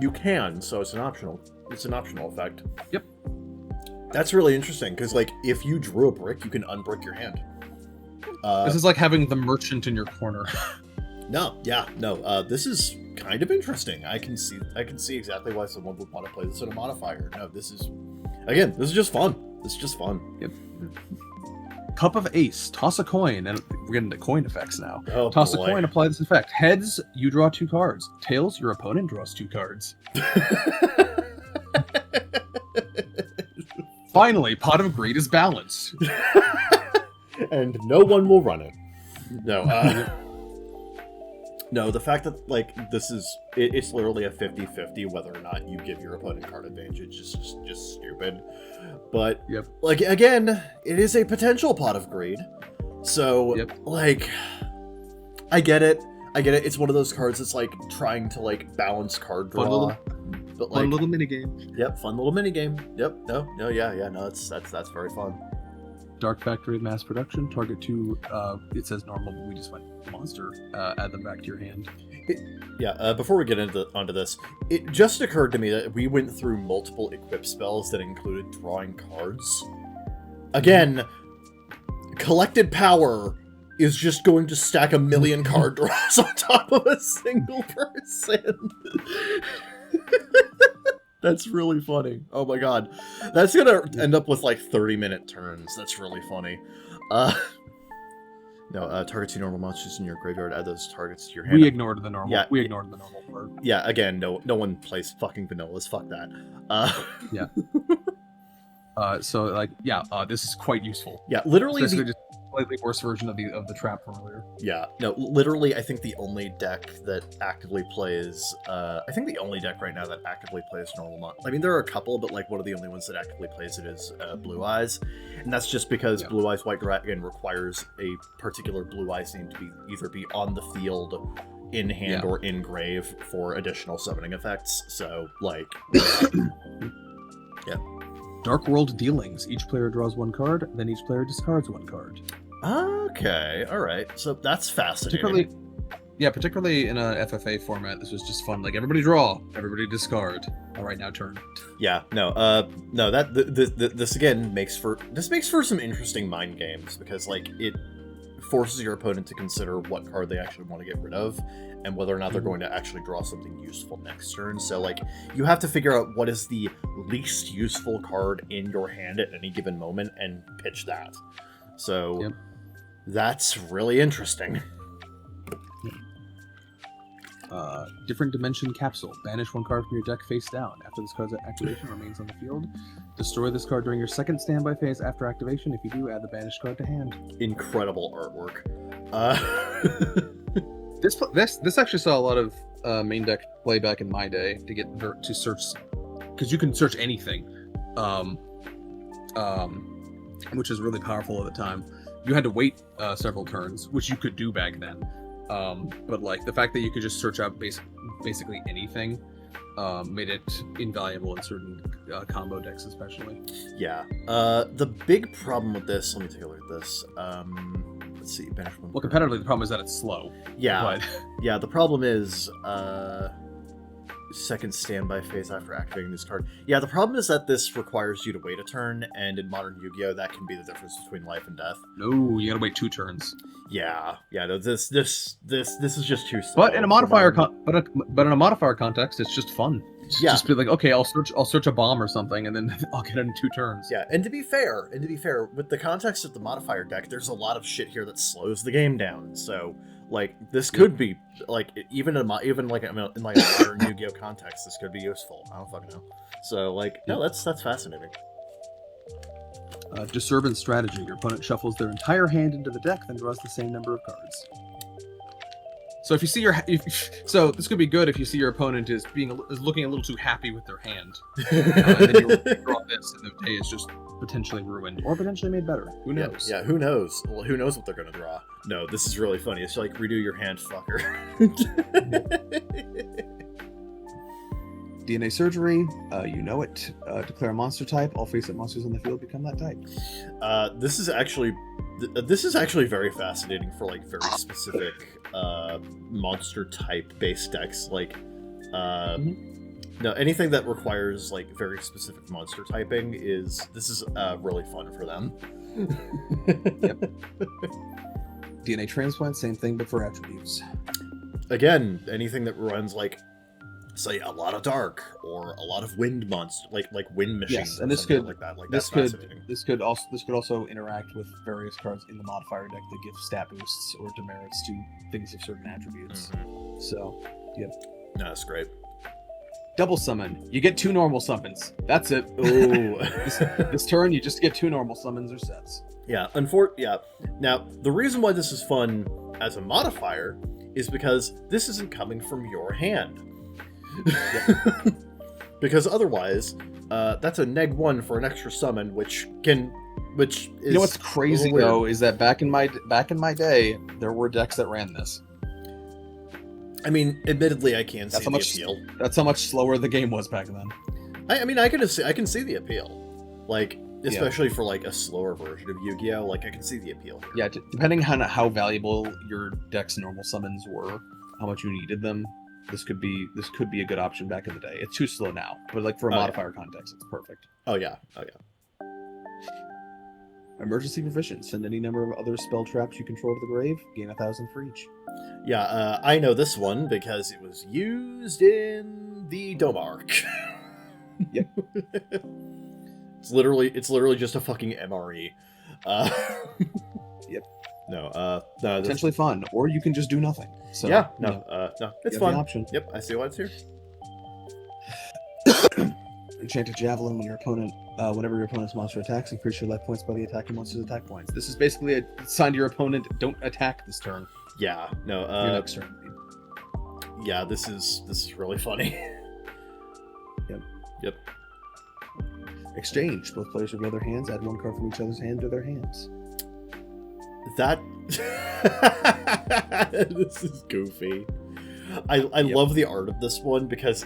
You can, so it's an optional effect. Yep. That's really interesting, because, like, if you drew a brick, you can unbrick your hand. This is like having the merchant in your corner. This is kind of interesting. I can see exactly why someone would want to play this in a modifier. No, this is just fun. This is just fun. Yep. Cup of Ace. Toss a coin, and we're getting to coin effects now. Oh, Toss boy. a coin, apply this effect. Heads, you draw 2 cards. Tails, your opponent draws 2 cards. Finally, Pot of Greed is balanced. And no one will run it. No, the fact that, like, it's literally a 50-50 whether or not you give your opponent card advantage is just stupid. But, like, again, it is a potential Pot of Greed. So, like, I get it. It's one of those cards that's, like, trying to, like, balance card draw. Fun little minigame. Yep, fun little minigame. Yep, no, that's very fun. Dark Factory mass production. Target 2, it says normal, but we just went monster. Add them back to your hand. Before we get onto this, it just occurred to me that we went through multiple equip spells that included drawing cards. Again, collected power is just going to stack a million card draws on top of a single person. That's really funny. Oh my god. That's gonna end up with like 30-minute turns. That's really funny. Target 2 normal monsters in your graveyard. Add those targets to your hand. We ignored the normal. We ignored the normal part. Yeah, again, no one plays fucking vanillas. Fuck that. This is quite useful. Yeah, literally just slightly worse version of the trap from earlier. Yeah, no, literally, I think the only deck that actively plays, right now that actively plays normal I mean, there are a couple, but, like, one of the only ones that actively plays it is Blue Eyes, and that's just because Blue Eyes White Dragon requires a particular Blue Eyes name to either be on the field, in hand, or in grave for additional summoning effects, so, like, yeah. Dark World Dealings. Each player draws 1 card, then each player discards 1 card. Okay, alright. So that's fascinating. Particularly in a FFA format, this was just fun. Like, everybody draw, everybody discard. Alright, now turn. Yeah, this again makes for some interesting mind games, because, like, it forces your opponent to consider what card they actually want to get rid of, and whether or not they're going to actually draw something useful next turn. So, like, you have to figure out what is the least useful card in your hand at any given moment and pitch that. So, that's really interesting. Different Dimension Capsule. Banish 1 card from your deck face down. After this card's activation remains on the field. Destroy this card during your second standby phase after activation. If you do, add the banished card to hand. Incredible artwork. This actually saw a lot of main deck play back in my day to search, because you can search anything, which is really powerful at the time. You had to wait several turns, which you could do back then. But like the fact that you could just search up basically anything made it invaluable in certain combo decks, especially. Yeah. The big problem with this, let me take a look at this. Let's see. Well, competitively, the problem is that it's slow. Yeah. But... yeah, the problem is second standby phase after activating this card. Yeah, the problem is that this requires you to wait a turn, and in modern Yu-Gi-Oh, that can be the difference between life and death. No, you gotta wait 2 turns. Yeah, no, this is just too slow. But in a modifier, but in a modifier context, it's just fun. Just be like, okay, I'll search a bomb or something, and then I'll get it in 2 turns. Yeah, and to be fair, with the context of the modifier deck, there's a lot of shit here that slows the game down. So, like, this could be like even in like a modern Yu-Gi-Oh context, this could be useful. I don't fucking know. So, like, no, that's fascinating. Disturbance strategy. Your opponent shuffles their entire hand into the deck, then draws the same number of cards. So if you see so this could be good if you see your opponent is looking a little too happy with their hand, and then you draw this, and the day is just potentially ruined or potentially made better. Who knows? Yeah, who knows? Well, who knows what they're gonna draw? No, this is really funny. It's like redo your hand, fucker. DNA surgery. You know it. Declare a monster type. All face-up monsters on the field become that type. This is actually very fascinating for like very specific monster type based decks. Like no, anything that requires like very specific monster typing is really fun for them. Yep. DNA transplant, same thing, but for attributes. Again, anything that runs like, say, a lot of dark or a lot of wind monster, like wind machines. Yes, and this could like that. Like this could also interact with various cards in the modifier deck that give stat boosts or demerits to things of certain attributes. Mm-hmm. So, yeah. No, that's great. Double summon. You get 2 normal summons. That's it. Ooh. this turn, you just get 2 normal summons or sets. Yeah, Now, the reason why this is fun as a modifier is because this isn't coming from your hand. Because otherwise, that's a -1 for an extra summon, which is. You know what's crazy though is that back in my day, there were decks that ran this. I mean, admittedly, I can see the appeal. That's how much slower the game was back then. I mean, I can see the appeal, like especially for like a slower version of Yu-Gi-Oh. Like I can see the appeal here. Yeah, depending on how valuable your deck's normal summons were, how much you needed them. This could be a good option back in the day. It's too slow now, but like for a modifier context, it's perfect. Oh yeah. Emergency provision. Send any number of other spell traps you control to the grave. Gain 1,000 for each. Yeah, I know this one because it was used in the Dome Arc. Yep. It's literally just a fucking MRE. Yep. No, potentially fun, or you can just do nothing. So yeah, no, it's fun. Option. Yep, I see why it's here. Enchant a javelin when whenever your opponent's monster attacks, increase your life points by the attacking monster's attack points. This is basically a sign to your opponent: don't attack this turn. Yeah, no. Your next turn. Yeah, this is really funny. Yep. Exchange. Both players reveal their hands. Add 1 card from each other's hand to their hands. That this is goofy. I love the art of this one because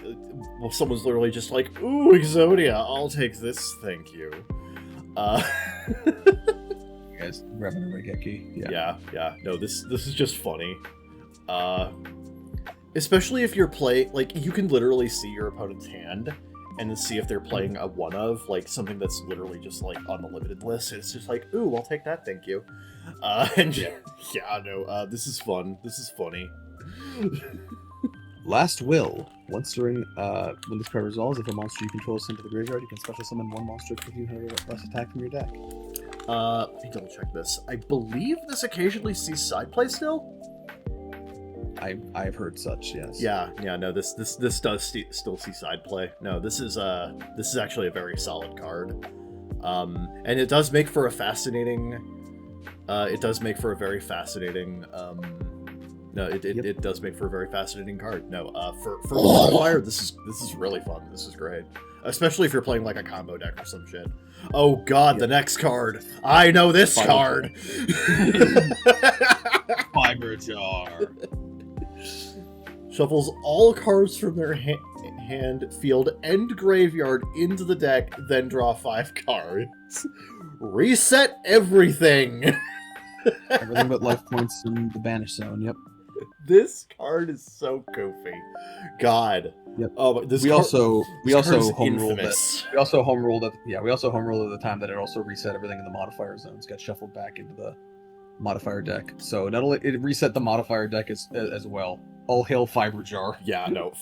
someone's literally just like, "Ooh, Exodia, I'll take this, thank you." You guys grabbing a Regeki. Yeah. No, this is just funny. Especially if you're like you can literally see your opponent's hand and then see if they're playing a one of, like something that's literally just like on the limited list. It's just like, ooh, I'll take that, thank you. This is fun. This is funny. Last Will. Once during when this card resolves, if a monster you control is sent to the graveyard, you can special summon 1 monster with you less attack from your deck. Let me double check this. I believe this occasionally sees side play still. I've heard such, yes. Yeah. No, this does still see side play. No, this is actually a very solid card, and it does make for a fascinating. It does make for a very fascinating. It does make for a very fascinating card. No, for Modifier, this is really fun. This is great, especially if you're playing like a combo deck or some shit. Oh God, the next card. I know this card. Fiber. Fiber jar. Shuffles all cards from their hand, field, and graveyard into the deck, then draw 5 cards. Reset everything! Everything but life points in the banish zone. Yep. This card is so goofy. God. Yep. Oh, but We also home ruled that. We also home ruled at the time that it also reset everything in the modifier zones. Got shuffled back into the modifier deck. So not only it reset the modifier deck as well. All hail Fiber Jar. Yeah, no,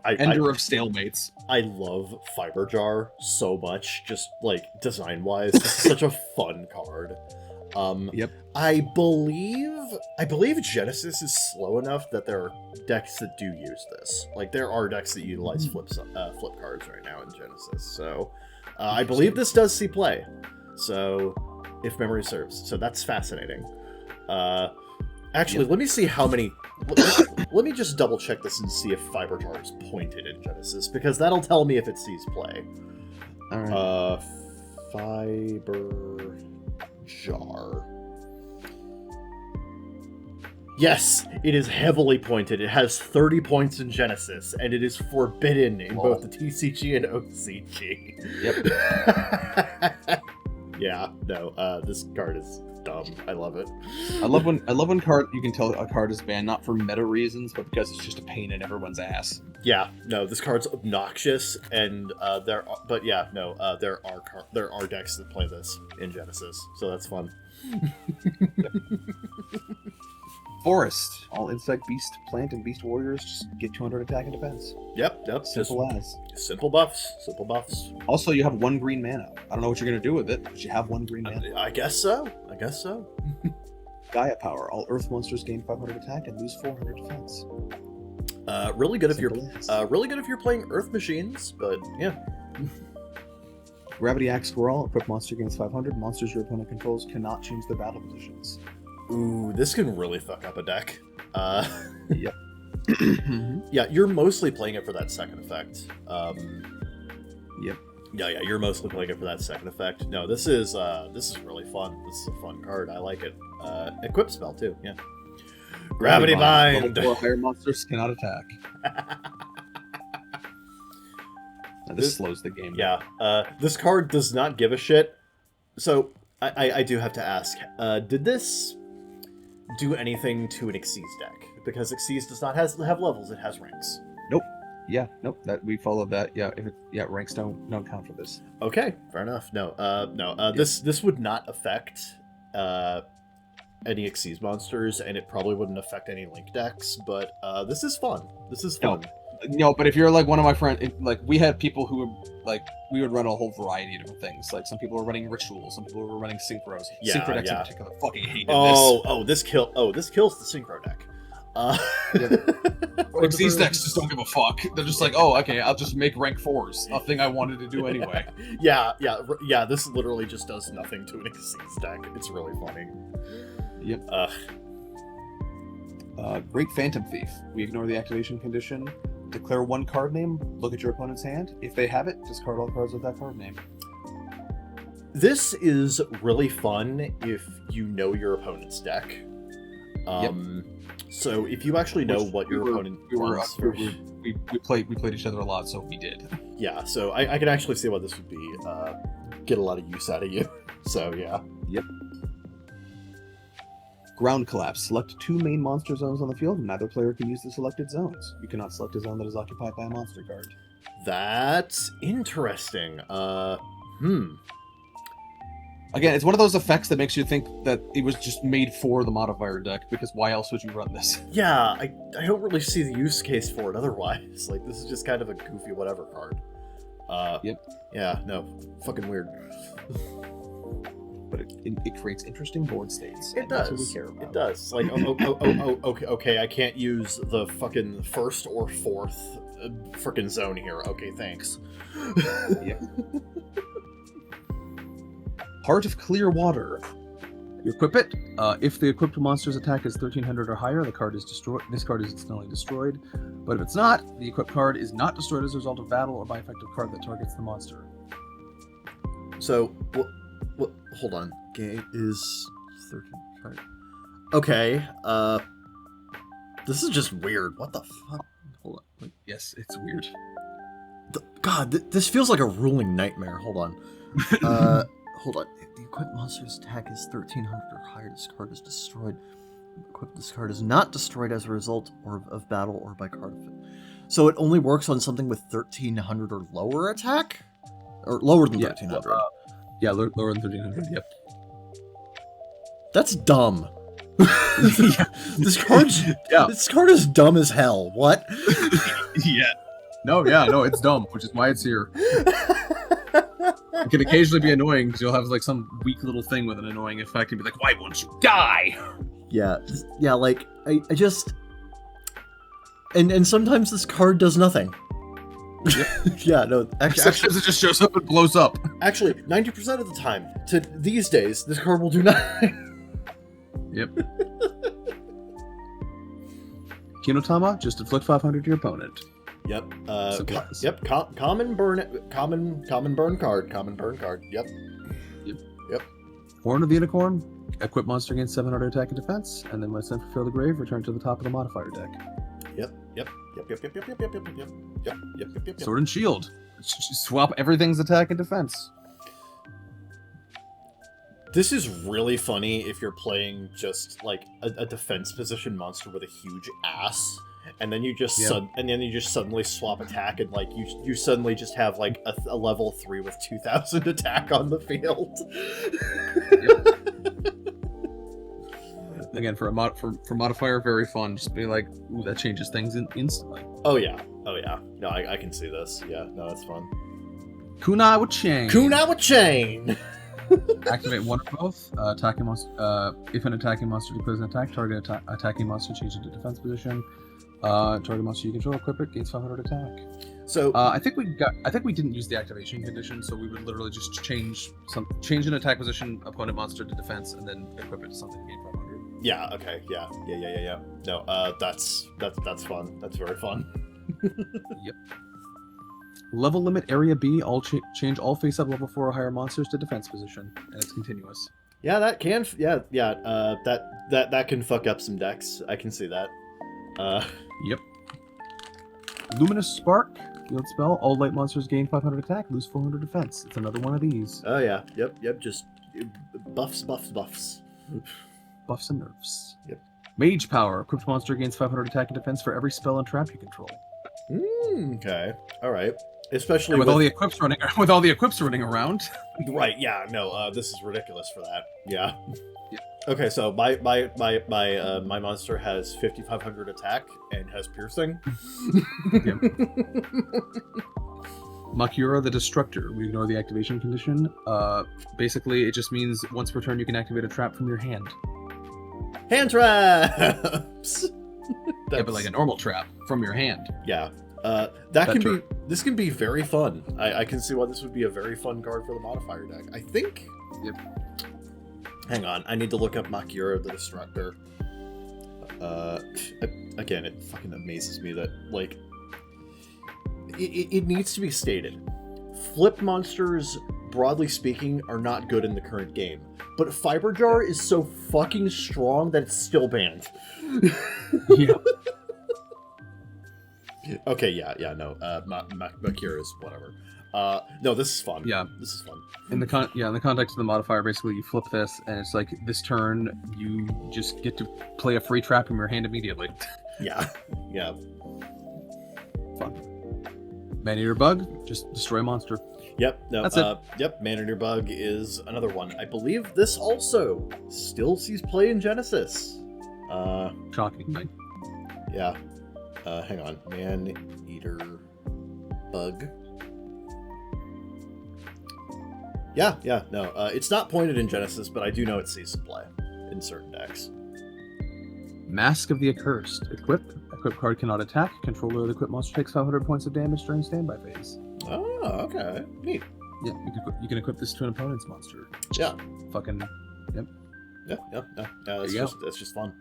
Ender of Stalemates. I love Fiber Jar so much, just like design wise. This is such a fun card. Yep. I believe Genesis is slow enough that there are decks that do use this. Like there are decks that utilize flip cards right now in Genesis. So I believe this does see play. So if memory serves, so that's fascinating. Actually, let me see how many. Let me just double check this and see if Fiber Jar is pointed in Genesis, because that'll tell me if it sees play. All right. Fiber Jar. Yes, it is heavily pointed. It has 30 points in Genesis, and it is forbidden in both the TCG and OCG. Yep. Yeah, no, this card is dumb. I love it. I love when you can tell a card is banned not for meta reasons, but because it's just a pain in everyone's ass. Yeah, no, this card's obnoxious, and there are decks that play this in Genesis, so that's fun. Forest. All insect, beast, plant, and beast warriors just get 200 attack and defense. Yep. Simple as. Simple buffs. Also, you have 1 green mana. I don't know what you're going to do with it, but you have 1 green mana. I guess so. Gaia power. All earth monsters gain 500 attack and lose 400 defense. Really good if you're playing earth machines, but yeah. Gravity Axe Squirrel. Equipped monster gains 500. Monsters your opponent controls cannot change their battle positions. Ooh, this can really fuck up a deck. Yep. Yeah, you're mostly playing it for that second effect. Yep. Yeah, you're mostly playing it for that second effect. No, this is really fun. This is a fun card. I like it. Equip spell too. Yeah. Gravity Bind. Level 4 higher monsters cannot attack. Now, this slows the game down. Yeah. This card does not give a shit. So I do have to ask. Did this do anything to an Xyz deck? Because Xyz does not have levels; it has ranks. Nope. Yeah, nope. That we followed that. Yeah, ranks don't count for this. Okay, fair enough. No. This would not affect any Xyz monsters, and it probably wouldn't affect any Link decks. But this is fun. No, but if you're like one of my friends, like we had people who would we would run a whole variety of different things. Like some people were running rituals, some people were running synchros. Yeah, Synchro decks in particular fucking hated this kills the synchro deck. These decks just don't give a fuck. They're just like, oh, okay, I'll just make rank 4s, a thing I wanted to do anyway. Yeah. This literally just does nothing to an Xyz deck. It's really funny. Yep. Great Phantom Thief. We ignore the activation condition. Declare 1 card name. Look at your opponent's hand. If they have it, discard all cards with that card name. This is really fun if you know your opponent's deck. So if you actually know what your opponent wants, we played each other a lot, so we did. Yeah, so I can actually see why this would be get a lot of use out of you. So yeah. Yep. Ground Collapse. Select 2 main monster zones on the field, and neither player can use the selected zones. You cannot select a zone that is occupied by a monster card. That's interesting. Again, it's one of those effects that makes you think that it was just made for the modifier deck, because why else would you run this? Yeah, I don't really see the use case for it otherwise. Like, this is just kind of a goofy whatever card. Yep. Yeah, no. Fucking weird. But it creates interesting board states. It does. That's what we care about. It does. Like, okay, I can't use the fucking 1st or 4th frickin' zone here. Okay, thanks. Yeah. Heart of Clear Water. You equip it. If the equipped monster's attack is 1300 or higher, the card is destroyed. This card is instantly destroyed. But if it's not, the equipped card is not destroyed as a result of battle or by effective card that targets the monster. So, hold on. Game is 13. Okay. This is just weird. What the fuck? Hold on. Yes, it's weird. God, this feels like a ruling nightmare. Hold on. Hold on. If the equipped monster's attack is 1300 or higher, this card is destroyed. This card is not destroyed as a result of battle or by card effect. So it only works on something with 1300 or lower attack? Or lower than 1300? Yeah, lower than 1300, yep. That's dumb. Yeah. This card is dumb as hell. What? Yeah. No, it's dumb, which is why it's here. It can occasionally be annoying because you'll have like some weak little thing with an annoying effect and be like, why won't you die? Yeah, like, I just... And sometimes this card does nothing. Yep. Yeah, no, actually, it just shows up and blows up. Actually, 90% of the time, to these days, this card will do nothing. Yep. Kinotama, just inflict 500 to your opponent. Yep. Common burn card. Yep. Horn of the Unicorn, equip monster gains 700 attack and defense, and then when sent for Fill the Grave, return to the top of the modifier deck. Yep. Sword and Shield. Swap everything's attack and defense. This is really funny if you're playing just like a defense position monster with a huge ass, and then you just suddenly swap attack, and like you suddenly just have like a level 3 with 2000 attack on the field. Again, for modifier, very fun. Just be like, ooh, that changes things instantly. Oh yeah. No, I can see this. Yeah, no, that's fun. Kunai with Chain. Activate one or both. Attacking monster. If an attacking monster declares an attack, target attacking monster changes to defense position. Target monster you control, equip it, gains 500 attack. So I think we didn't use the activation condition, so we would literally just change an attack position, opponent monster to defense, and then equip it to something to gain 500. Yeah. Okay. Yeah. No. That's fun. That's very fun. Yep. Level limit area B. Change all face-up level 4 or higher monsters to defense position, and it's continuous. Yeah, that can. Yeah. That can fuck up some decks. I can see that. Yep. Luminous Spark. Field spell. All light monsters gain 500 attack, lose 400 defense. It's another one of these. Oh yeah. Yep. Just buffs. Buffs and nerfs. Yep. Mage Power. Equipped monster gains 500 attack and defense for every spell and trap you control. Okay. All right. Especially and with all the equips running around. Right. Yeah. No. This is ridiculous for that. Yeah. Yep. Okay. So my monster has 5,500 attack and has piercing. Yep. Makura the Destructor. We ignore the activation condition. Basically, it just means once per turn you can activate a trap from your hand. Hand traps. Yeah, but like a normal trap from your hand. Yeah. This can be very fun. I can see why this would be a very fun card for the modifier deck. I think. Yep. Hang on, I need to look up Makura the Destructor. Again, it fucking amazes me that like it needs to be stated. Flip monsters, broadly speaking, are not good in the current game. But Fiber Jar is so fucking strong that it's still banned. Yeah. Okay, yeah, no. Makura is whatever. No, this is fun. Yeah, this is fun. In the context of the modifier, basically you flip this, and it's like this turn you just get to play a free trap from your hand immediately. Yeah. Fun. Man-Eater Bug, just destroy a monster. Yep. No. That's it. Yep. Man-Eater Bug is another one. I believe this also still sees play in Genesis. Shockingly. Yeah. Hang on. Man-Eater Bug. Yeah. No. It's not pointed in Genesis, but I do know it sees some play in certain decks. Mask of the Accursed. Equip card cannot attack. Controller of the equipped monster takes 500 points of damage during standby phase. Oh, okay. Neat. Yeah, you can equip this to an opponent's monster. Yeah. Fucking. Yep. Yeah. That's just fun.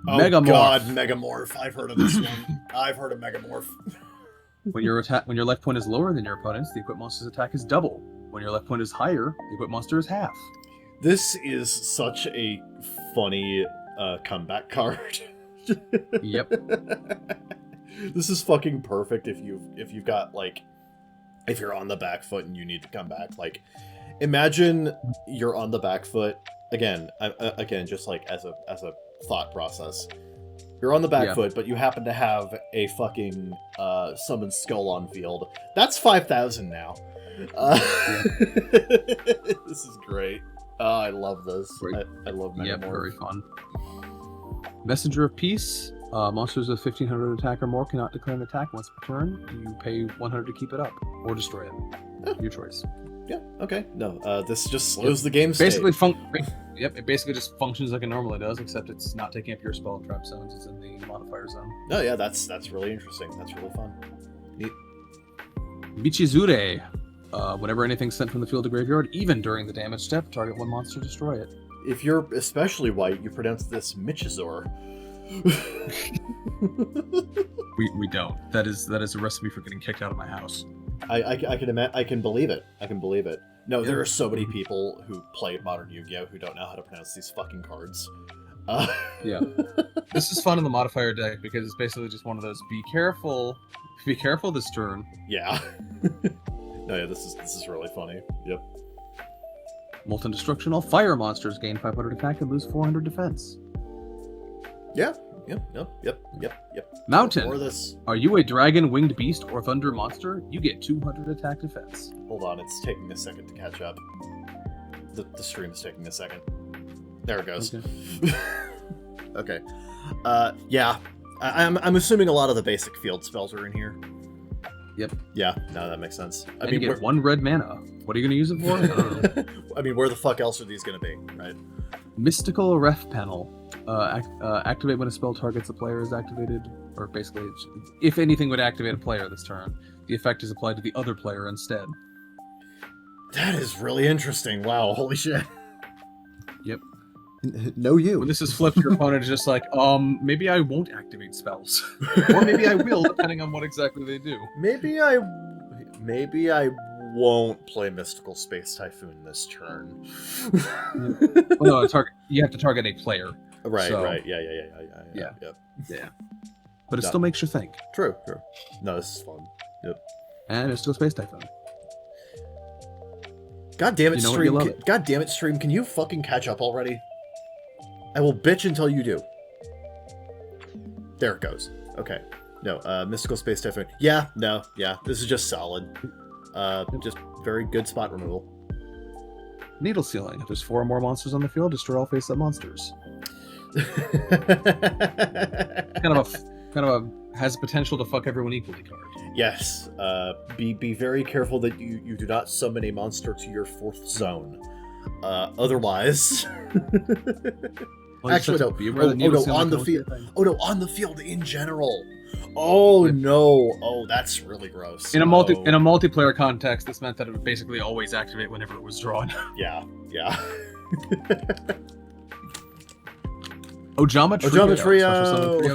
Oh Megamorph. God, Megamorph. I've heard of this one. I've heard of Megamorph. When your life point is lower than your opponent's, the equipped monster's attack is double. When your life point is higher, the equipped monster is half. This is such a funny comeback card Yep. This is fucking perfect if you've got like, if you're on the back foot and you need to come back. Like, imagine you're on the back foot again. Again, just like as a thought process. You're on the back foot, but you happen to have a fucking summoned skull on field. That's 5,000 now. This is great. I love this. I love Metamorph. Yeah, very fun. Messenger of Peace. Monsters with 1,500 attack or more cannot declare an attack once per turn. You pay 100 to keep it up, or destroy it. Your choice. Yeah, okay. No, this just slows the game state. Yep, it basically just functions like it normally does, except it's not taking up your spell and trap zones. It's in the modifier zone. Oh yeah, that's really interesting. That's really fun. Neat. Michizure. Whenever anything's sent from the field to graveyard, even during the damage step, target one monster, destroy it. If you're especially white, you pronounce this Michizor. we don't. That is a recipe for getting kicked out of my house. I can believe it. I can believe it. No, there are so many people who play modern Yu-Gi-Oh! Who don't know how to pronounce these fucking cards. Yeah. This is fun in the modifier deck because it's basically just one of those be careful this turn. Yeah. No, yeah, this is really funny. Yep. Molten Destruction. All fire monsters gain 500 attack and lose 400 defense. Yeah. Yep. Mountain. Or this. Are you a dragon, winged beast, or thunder monster? You get 200 attack defense. Hold on, it's taking a second to catch up. The stream is taking a second. There it goes. Okay. Okay. Yeah. I'm assuming a lot of the basic field spells are in here. Yep. Yeah. No, that makes sense. I mean, you get 1 red mana. What are you going to use it for? I don't know. I mean, where the fuck else are these going to be, right? Mystical Ref Panel. Activate when a spell targets a player is activated, or basically, if anything would activate a player this turn, the effect is applied to the other player instead. That is really interesting. Wow, holy shit. Yep. No you. When this is flipped, your opponent is just like, maybe I won't activate spells. Or maybe I will, depending on what exactly they do. Maybe I won't play Mystical Space Typhoon this turn. Well, no, you have to target a player. Right, so, right. Yeah. But it still makes you think. True. No, this is fun. Yep. And it's still Space Typhoon. God damn it, you know stream. love it. God damn it, stream. Can you fucking catch up already? I will bitch until you do. There it goes. Okay. No, Mystical Space Typhoon. Yeah, no, yeah. This is just solid. Just very good spot removal. Needle Sealing. If there's 4 or more monsters on the field, destroy all face-up monsters. kind of a has potential to fuck everyone equally card. Yes. Be very careful that you do not summon a monster to your 4th zone. Otherwise. Well, actually, no. On the field. Oh no, on the field in general. Oh no. Oh, that's really gross. In a multiplayer context, this meant that it would basically always activate whenever it was drawn. Yeah. Ojama Trio.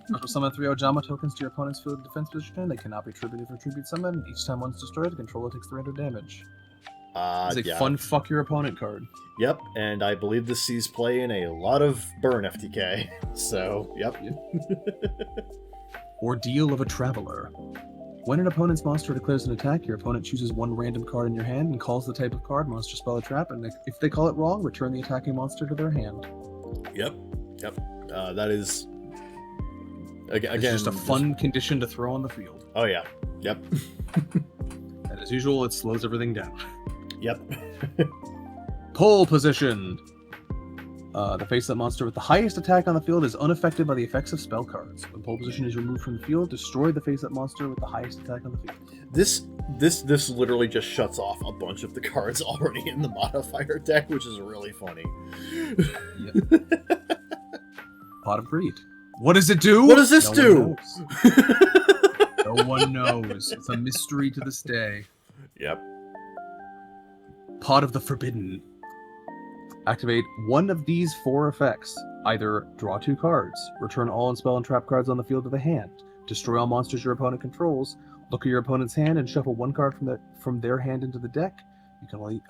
Special summon 3 Ojama tokens to your opponent's field defense position. They cannot be tributed for tribute summon. Each time one's destroyed, the controller takes 300 damage. It's a fun fuck your opponent card. Yep, and I believe this sees play in a lot of burn FTK. So, yep. Ordeal of a Traveler. When an opponent's monster declares an attack, your opponent chooses 1 random card in your hand and calls the type of card, monster, spell, or trap, and if they call it wrong, return the attacking monster to their hand. Yep. That is... Again, it's just a fun condition to throw on the field. Oh yeah. Yep. And as usual, it slows everything down. Yep. Pole position. The face-up monster with the highest attack on the field is unaffected by the effects of spell cards. When pole position is removed from the field, destroy the face-up monster with the highest attack on the field. This literally just shuts off a bunch of the cards already in the modifier deck, which is really funny. Yep. Pot of Greed. What does it do? What does this do? No one knows. It's a mystery to this day. Yep. Pot of the Forbidden. Activate one of these 4 effects. Either draw 2 cards, return all unspell and trap cards on the field to the hand, destroy all monsters your opponent controls, look at your opponent's hand and shuffle 1 card from their hand into the deck. You can only,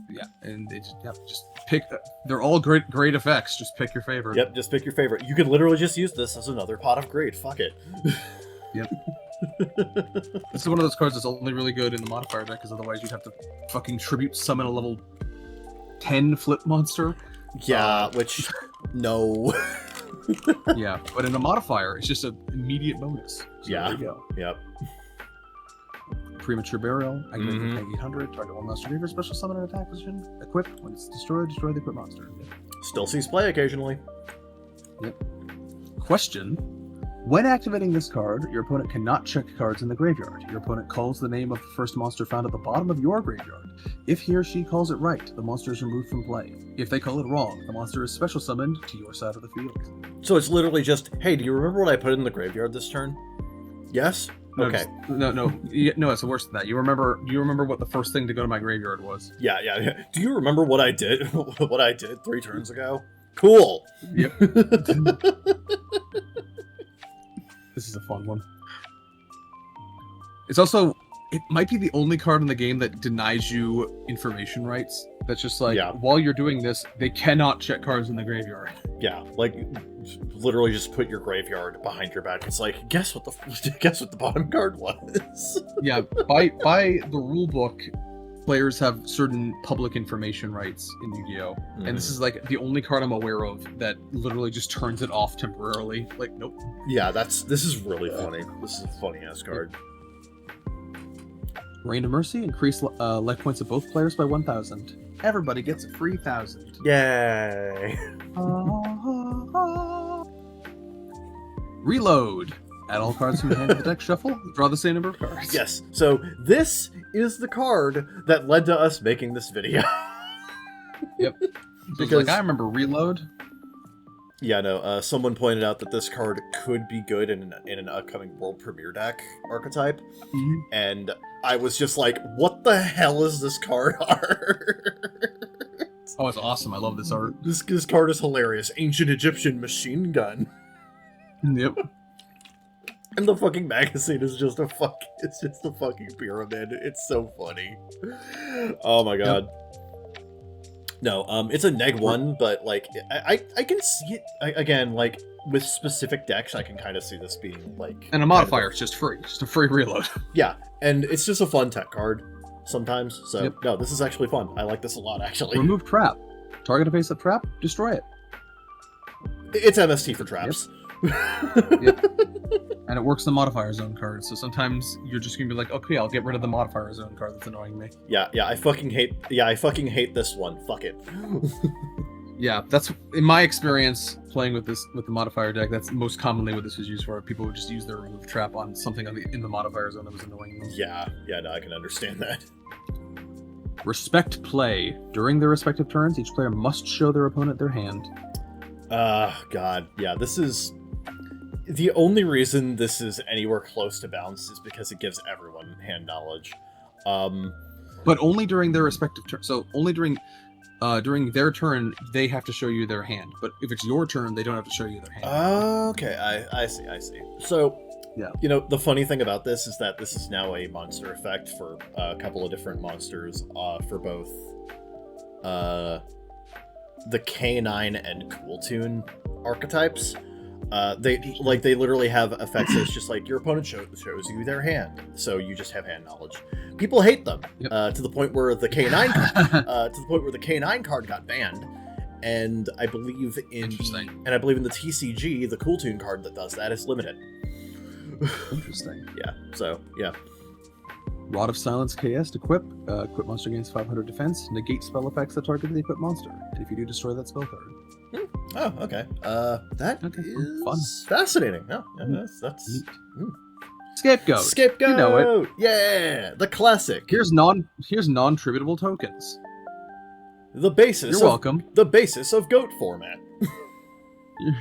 yeah, and they just pick. They're all great effects. Just pick your favorite. Yep, just pick your favorite. You could literally just use this as another pot of greed. Fuck it. Yep. This is one of those cards that's only really good in the modifier deck, because otherwise you'd have to fucking tribute summon a level 10 flip monster. Yeah, which no. Yeah, but in a modifier, it's just an immediate bonus. So Yeah. There you go. Yep. Premature burial. Activate the tank 800. Target one monster graveyard special summon an attack position. Equip. When it's destroyed, destroy the equip monster. Yep. Still sees play occasionally. Yep. Question. When activating this card, your opponent cannot check cards in the graveyard. Your opponent calls the name of the first monster found at the bottom of your graveyard. If he or she calls it right, the monster is removed from play. If they call it wrong, the monster is special summoned to your side of the field. So it's literally just, hey, do you remember what I put in the graveyard this turn? Yes? Okay. No, it's worse than that. You remember what the first thing to go to my graveyard was. Yeah. Do you remember what I did? What I did 3 turns ago? Cool. Yep. This is a fun one. It's also, it might be the only card in the game that denies you information rights. That's just like, while you're doing this, they cannot check cards in the graveyard. Yeah, like literally just put your graveyard behind your back. It's like, guess what the bottom card was. Yeah, by the rule book, players have certain public information rights in Yu-Gi-Oh! And this is like the only card I'm aware of that literally just turns it off temporarily. Like, nope. Yeah, this is really funny. This is a funny ass card. Rain of Mercy, increase life points of both players by 1,000. Everybody gets a free 1,000. Yay! Reload. Add all cards from your hand to the deck, shuffle, draw the same number of cards. Yes, so this is the card that led to us making this video. Yep. Because like, I remember Reload. Yeah, no, someone pointed out that this card could be good in an upcoming World Premiere deck archetype, and I was just like, what the hell is this card art? Oh, it's awesome. I love this art. This card is hilarious. Ancient Egyptian machine gun. Yep. And the fucking magazine is just a fucking pyramid. It's so funny. Oh my god. Yep. No, it's a -1, but like I can see it again. Like with specific decks, I can kind of see this being like. And a modifier, it's just free, just a free reload. Yeah, and it's just a fun tech card sometimes. So no, this is actually fun. I like this a lot, actually. Remove trap. Target a face-up trap. Destroy it. It's MST for traps. Yep. And it works the modifier zone card, so sometimes you're just gonna be like, okay, I'll get rid of the modifier zone card that's annoying me. Yeah, I fucking hate this one. Fuck it. Yeah, that's in my experience playing with the modifier deck. That's most commonly what this is used for. People would just use their remove trap on something in the modifier zone that was annoying them. Yeah, no, I can understand that. Respect play. During their respective turns, each player must show their opponent their hand. God, yeah, this is. The only reason this is anywhere close to balanced is because it gives everyone hand knowledge. But only during their respective turn. So only during their turn, they have to show you their hand. But if it's your turn, they don't have to show you their hand. Okay, I see. So, yeah. You know, the funny thing about this is that this is now a monster effect for a couple of different monsters, for both the K9 and Cool Tune archetypes. They literally have effects that's just like your opponent shows you their hand, so you just have hand knowledge. People hate them to the point where the K9 card got banned, and I believe in the TCG, the Cool Tune card that does that is limited. Interesting. Yeah. So yeah. Rod of Silence KS equip. Equip monster gains 500 defense. Negate spell effects that target the equipped monster, and if you do, destroy that spell card. Oh, okay. That is fun. Fascinating. No, that's neat. Scapegoat. Scapegoat. You know it. Yeah, the classic. Here's non-tributable tokens. The basis. You're welcome. The basis of goat format.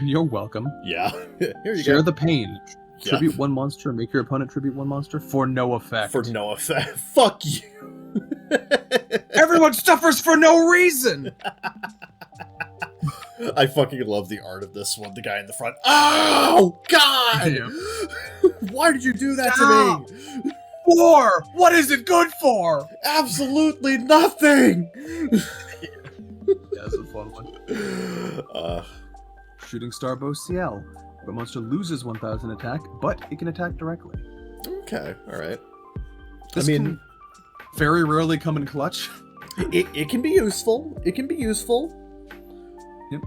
You're welcome. Yeah. Here you Share go. the pain. Tribute one monster. Make your opponent tribute one monster for no effect. For no effect. Fuck you. Everyone suffers for no reason. I fucking love the art of this one. The guy in the front. Oh God! Damn. Why did you do that to me? for? What is it good for? Absolutely nothing! Yeah, that's a fun one. Shooting Star Bow CL. The monster loses 1,000 attack, but it can attack directly. Okay, alright. This can very rarely come in clutch. It can be useful. It can be useful. Yep.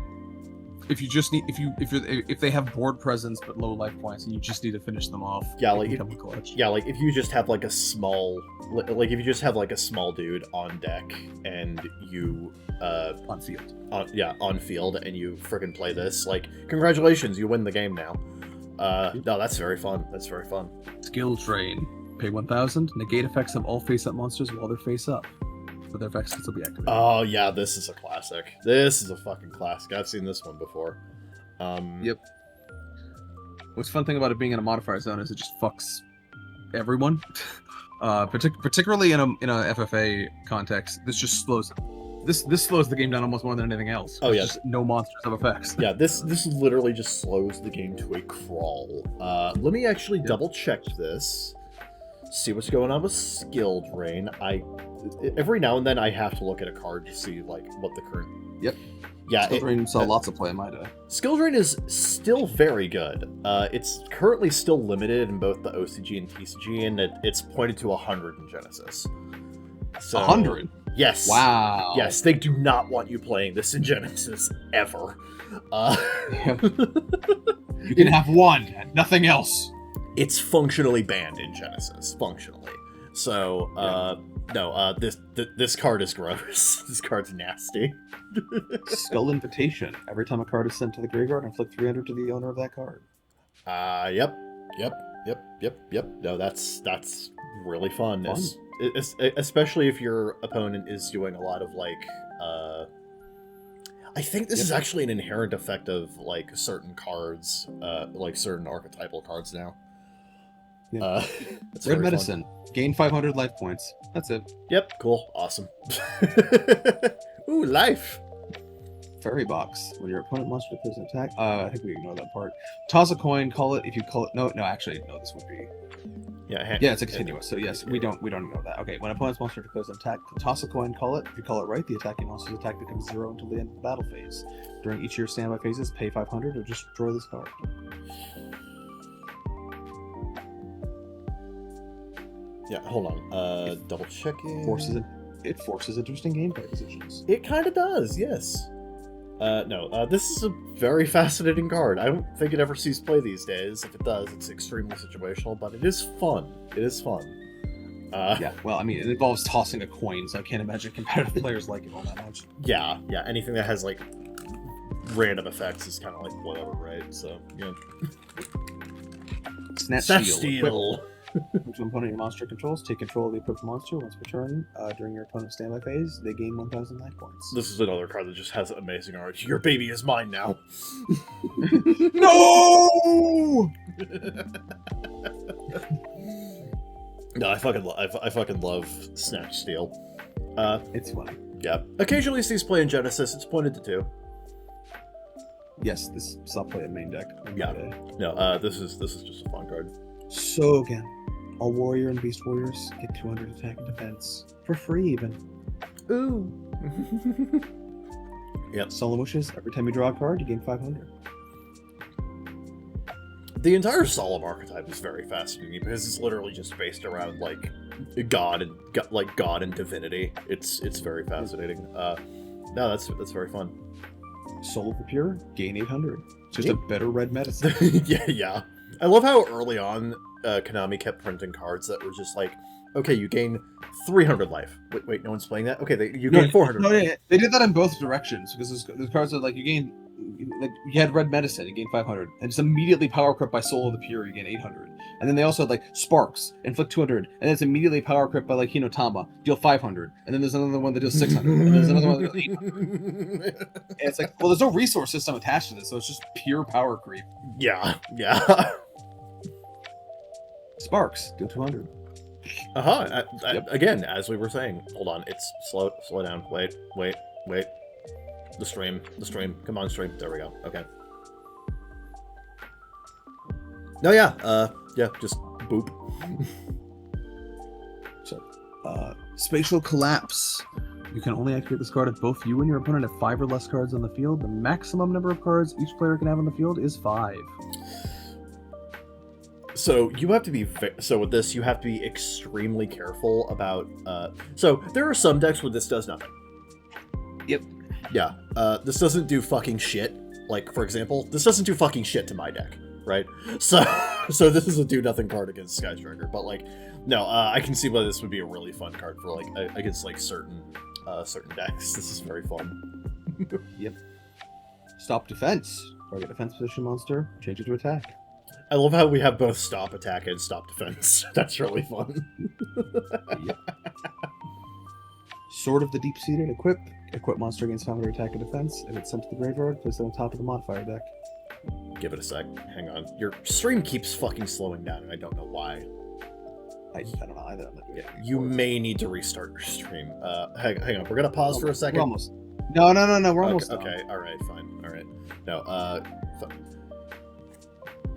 If you just need, if they have board presence but low life points, and you just need to finish them off, yeah, like come in clutch. Yeah, like if you just have like a small, like if you just have like a small dude on deck and you on field. On field, and you friggin' play this, like, congratulations, you win the game now. No, that's very fun. That's very fun. Skill Drain. Pay 1,000. Negate effects of all face-up monsters while they're face-up. But their effects can still be activated. Oh yeah, this is a classic. This is a fucking classic. I've seen this one before. Yep. What's fun thing about it being in a modifier zone is it just fucks everyone. Particularly in a FFA context, this just slows. This slows the game down almost more than anything else. Oh yeah, just no monsters have effects. Yeah, this literally just slows the game to a crawl. Let me actually double check this. See what's going on with Skill Drain. Every now and then I have to look at a card to see like what the current. Yep. Yeah. Skill Drain saw lots of play in my day. Skill Drain is still very good. It's currently still limited in both the OCG and TCG, and it's pointed to 100 in Genesis. So, 100. Yes. Wow. Yes, they do not want you playing this in Genesis ever. You can have one, nothing else. It's functionally banned in Genesis. Functionally. So, no, this card is gross. This card's nasty. Skull Invitation. Every time a card is sent to the graveyard, inflict 300 to the owner of that card. Yep. No, that's really fun. Especially if your opponent is doing a lot of, like, I think this is actually an inherent effect of, like, certain cards, like certain archetypal cards now. Yeah. Red Medicine. Gain 500 life points. That's it. Yep, cool. Awesome. Ooh, life! Fairy Box. When your opponent monster declares an attack... I think we ignore that part. Toss a coin, call it. If you call it... No, actually, no, this would be... Yeah, it's a continuous, so yes, we don't ignore that. Okay, when opponent's monster declares an attack, toss a coin, call it. If you call it right, the attacking monster's attack becomes 0 until the end of the battle phase. During each of your standby phases, pay 500 or just destroy this card. Yeah, hold on. Double checking. It forces interesting gameplay decisions. It kind of does, yes. No, this is a very fascinating card. I don't think it ever sees play these days. If it does, it's extremely situational, but it is fun. It is fun. Yeah, well, I mean, it involves tossing a coin, so I can't imagine competitive players like it all that much. Yeah, anything that has, like, random effects is kind of like whatever, right? So, yeah. Snatch Steal. Which opponent your monster controls, take control of the equipped monster once per turn. During your opponent's standby phase, they gain 1,000 life points. This is another card that just has amazing art. Your baby is mine now. No! No, I fucking love Snatch Steal. It's funny. Yeah. Occasionally sees play in Genesis. It's pointed to 2. Yes, this saw play in main deck. Yeah. No, this is just a fun card. So again, all warrior and beast warriors get 200 attack and defense for free even. Ooh. Yep. Solemn Wishes. Every time you draw a card, you gain 500. The entire Solemn archetype is very fascinating because it's literally just based around like God and divinity. It's very fascinating. No, that's very fun. Soul of the Pure. Gain 800. Just a better red medicine. Yeah. I love how early on Konami kept printing cards that were just like, okay, you gain 300 life. Wait, no one's playing that? Okay, you gain 400. No, yeah, they did that in both directions because there's cards that like you gain, like you had Red Medicine, you gain 500, and it's immediately power crept by Soul of the Pure, you gain 800. And then they also had like Sparks, inflict 200, and it's immediately power crept by like Hinotama, deal 500. And then there's another one that deals 600, and there's another one that deals 800. And it's like, well, there's no resource system attached to this, so it's just pure power creep. Yeah. Sparks, deal 200. Yep. Again, as we were saying, hold on, it's slow down. Wait. The stream. Come on, stream. There we go. Okay. No, yeah, just boop. Spatial Collapse. You can only activate this card if both you and your opponent have 5 or less cards on the field. The maximum number of cards each player can have on the field is 5. So you have to be so with this you have to be extremely careful about. So there are some decks where this does nothing. Yep. Yeah. This doesn't do fucking shit. Like for example, this doesn't do fucking shit to my deck, right? So this is a do nothing card against Sky Striker, but like no, I can see why this would be a really fun card for like against like certain decks. This is very fun. Yep. Stop defense. Target defense position monster. Change it to attack. I love how we have both stop attack and stop defense. That's really fun. Yep. Sword of the Deep-Seated. Equip. Equip monster against 500 attack and defense. If it's sent to the graveyard, place it on top of the modifier deck. Give it a sec. Hang on. Your stream keeps fucking slowing down, and I don't know why. I don't know either. You may need to restart your stream. Hang on. We're gonna pause for a second. We're almost. No. We're almost okay. done. All right. Fine. All right. No.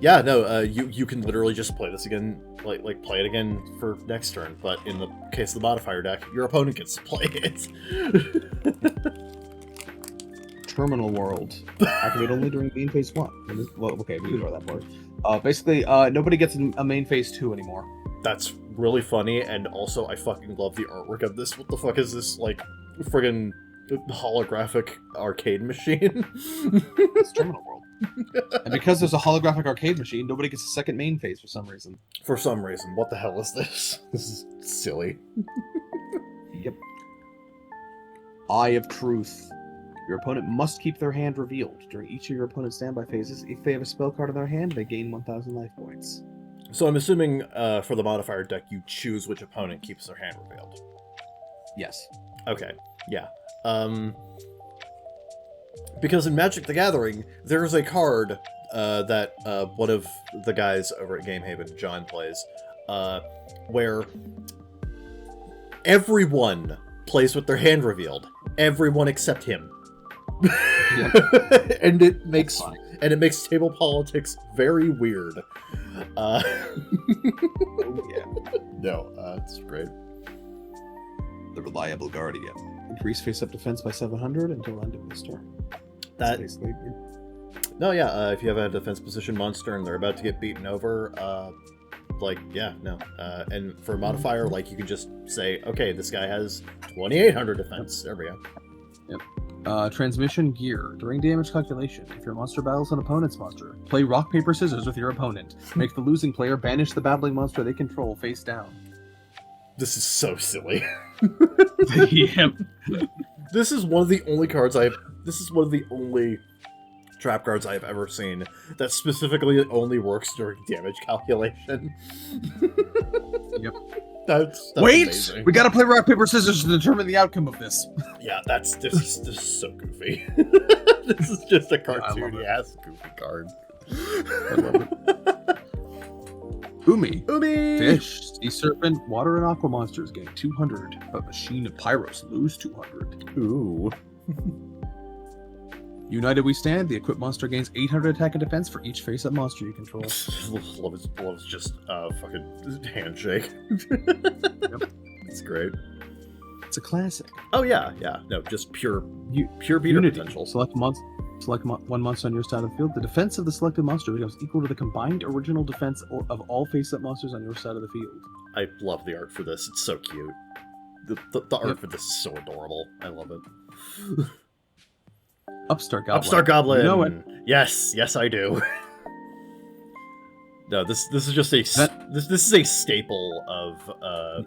Yeah. No. You can literally just play this again. Like play it again for next turn. But in the case of the modifier deck, your opponent gets to play it. Terminal World. Activate only during main phase 1. Well, okay, we ignore that part. Basically, nobody gets a main phase 2 anymore. That's really funny, and also I fucking love the artwork of this. What the fuck is this, like, friggin' holographic arcade machine? It's Terminal World. And because there's a holographic arcade machine, nobody gets a second main phase for some reason. For some reason. What the hell is this? This is silly. Yep. Eye of Truth. Your opponent must keep their hand revealed. During each of your opponent's standby phases, if they have a spell card in their hand, they gain 1,000 life points. So I'm assuming for the modifier deck, you choose which opponent keeps their hand revealed. Yes. Okay, yeah. Because in Magic the Gathering, there's a card that one of the guys over at Gamehaven, John, plays, where everyone plays with their hand revealed. Everyone except him. Yep. And it makes table politics very weird. Oh, yeah. No, it's great. The Reliable Guardian. Increase face-up defense by 700 until end of this turn. That basically. No, yeah. If you have a defense position monster and they're about to get beaten over, and for a modifier, like you can just say, okay, this guy has 2,800 defense. There we go. Yep. Transmission Gear. During damage calculation, if your monster battles an opponent's monster, play rock, paper, scissors with your opponent. Make the losing player banish the battling monster they control face down. This is so silly. Yep. This is one of the only cards This is one of the only trap cards I've ever seen that specifically only works during damage calculation. Yep. That's Wait! amazing. We gotta play rock, paper, scissors to determine the outcome of this. Yeah, this is so goofy. This is just a cartoony ass goofy card. I love it. Umi. Fish, sea serpent, water and aqua monsters gain 200, but machine and pyros lose 200. Ooh. United We Stand, the equipped monster gains 800 attack and defense for each face-up monster you control. Love's just fucking handshake. Yep. It's great. It's a classic. Oh yeah. No, just pure beater Unity. potential. Select one monster on your side of the field. The defense of the selected monster becomes equal to the combined original defense of all face-up monsters on your side of the field. I love the art for this. It's so cute. The art for this is so adorable. I love it. Upstart Goblin. Upstart Goblin. You know it. Yes, I do. No, this is just this is a staple of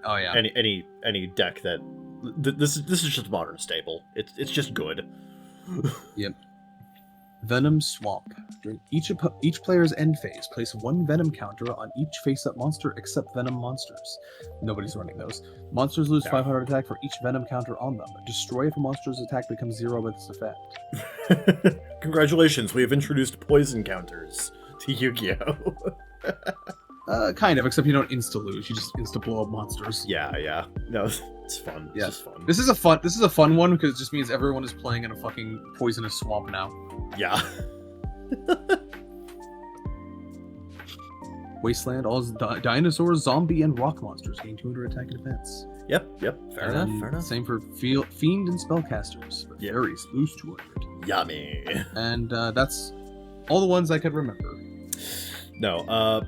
Oh yeah. any deck that this is just a modern staple. It's just good. Yep. Venom Swamp. During each player's end phase, place one Venom counter on each face-up monster except Venom monsters. Nobody's running those. Monsters lose 500 attack for each Venom counter on them. Destroy if a monster's attack becomes 0 with this effect. Congratulations, we have introduced poison counters to Yu-Gi-Oh! Kind of, except you don't insta-lose. You just insta-blow up monsters. Yeah. No, it's fun. It's just fun. This is a fun one because it just means everyone is playing in a fucking poisonous swamp now. Yeah. Wasteland, all dinosaurs, zombie, and rock monsters gain 200 attack and defense. Yep. Fair enough. Same for Fiend and Spellcasters. But Fairies lose 200. Yummy. And that's all the ones I could remember. No,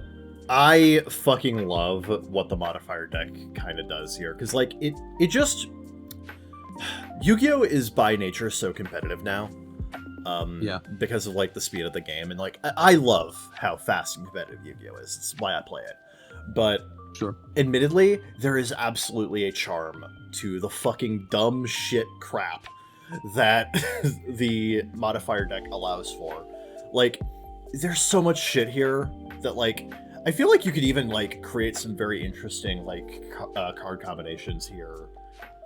I fucking love what the modifier deck kind of does here, because like it just Yu-Gi-Oh is by nature so competitive now, because of like the speed of the game, and like I love how fast and competitive Yu-Gi-Oh is. It's why I play it, but admittedly, there is absolutely a charm to the fucking dumb shit crap that the modifier deck allows for. Like, there's so much shit here that like I feel like you could even like create some very interesting like card combinations here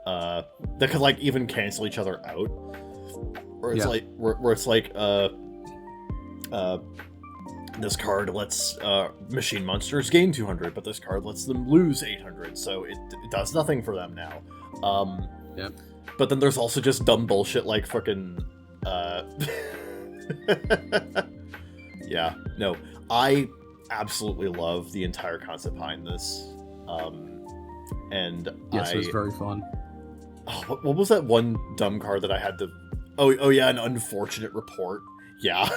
that could like even cancel each other out, where it's like where it's like this card lets machine monsters gain 200, but this card lets them lose 800, so it does nothing for them now. But then there's also just dumb bullshit like fucking no, I absolutely love the entire concept behind this. And it was very fun. Oh, what was that one dumb card that I had to... Oh yeah, an unfortunate report. Yeah.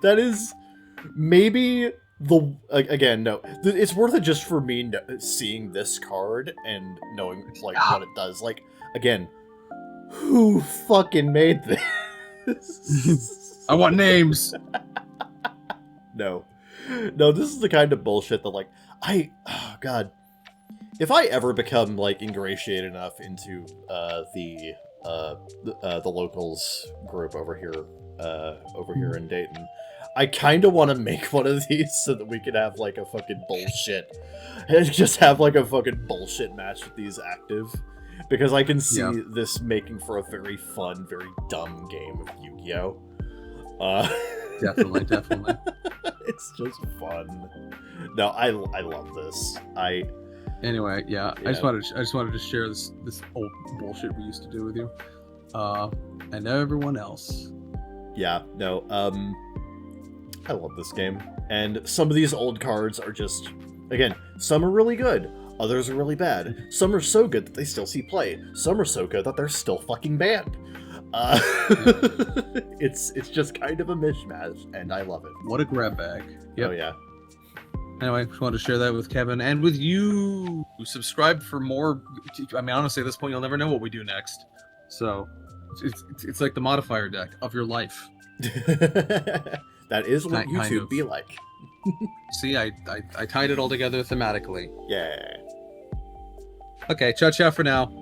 That is maybe the... Again, no. It's worth it just for me seeing this card and knowing like what it does. Like, again, who fucking made this? I want names. No, this is the kind of bullshit that, like, oh god, if I ever become, like, ingratiated enough into, the locals group over here in Dayton, I kind of want to make one of these so that we can have, like, a fucking bullshit, just have, like, a fucking bullshit match with these active, because I can see this making for a very fun, very dumb game of Yu-Gi-Oh! Definitely. It's just fun. No, I love this. Anyway, I just wanted to share this old bullshit we used to do with you, and everyone else. Yeah, no, I love this game, and some of these old cards are just, again, some are really good, others are really bad. Some are so good that they still see play. Some are so good that they're still fucking banned. It's just kind of a mishmash, and I love it. What a grab bag. Yep. Oh yeah. Anyway, just wanted to share that with Kevin and with you. Subscribe for more. I mean, honestly, at this point, you'll never know what we do next. So, it's like the modifier deck of your life. That is what YouTube be like. See, I tied it all together thematically. Yeah. Okay, ciao for now.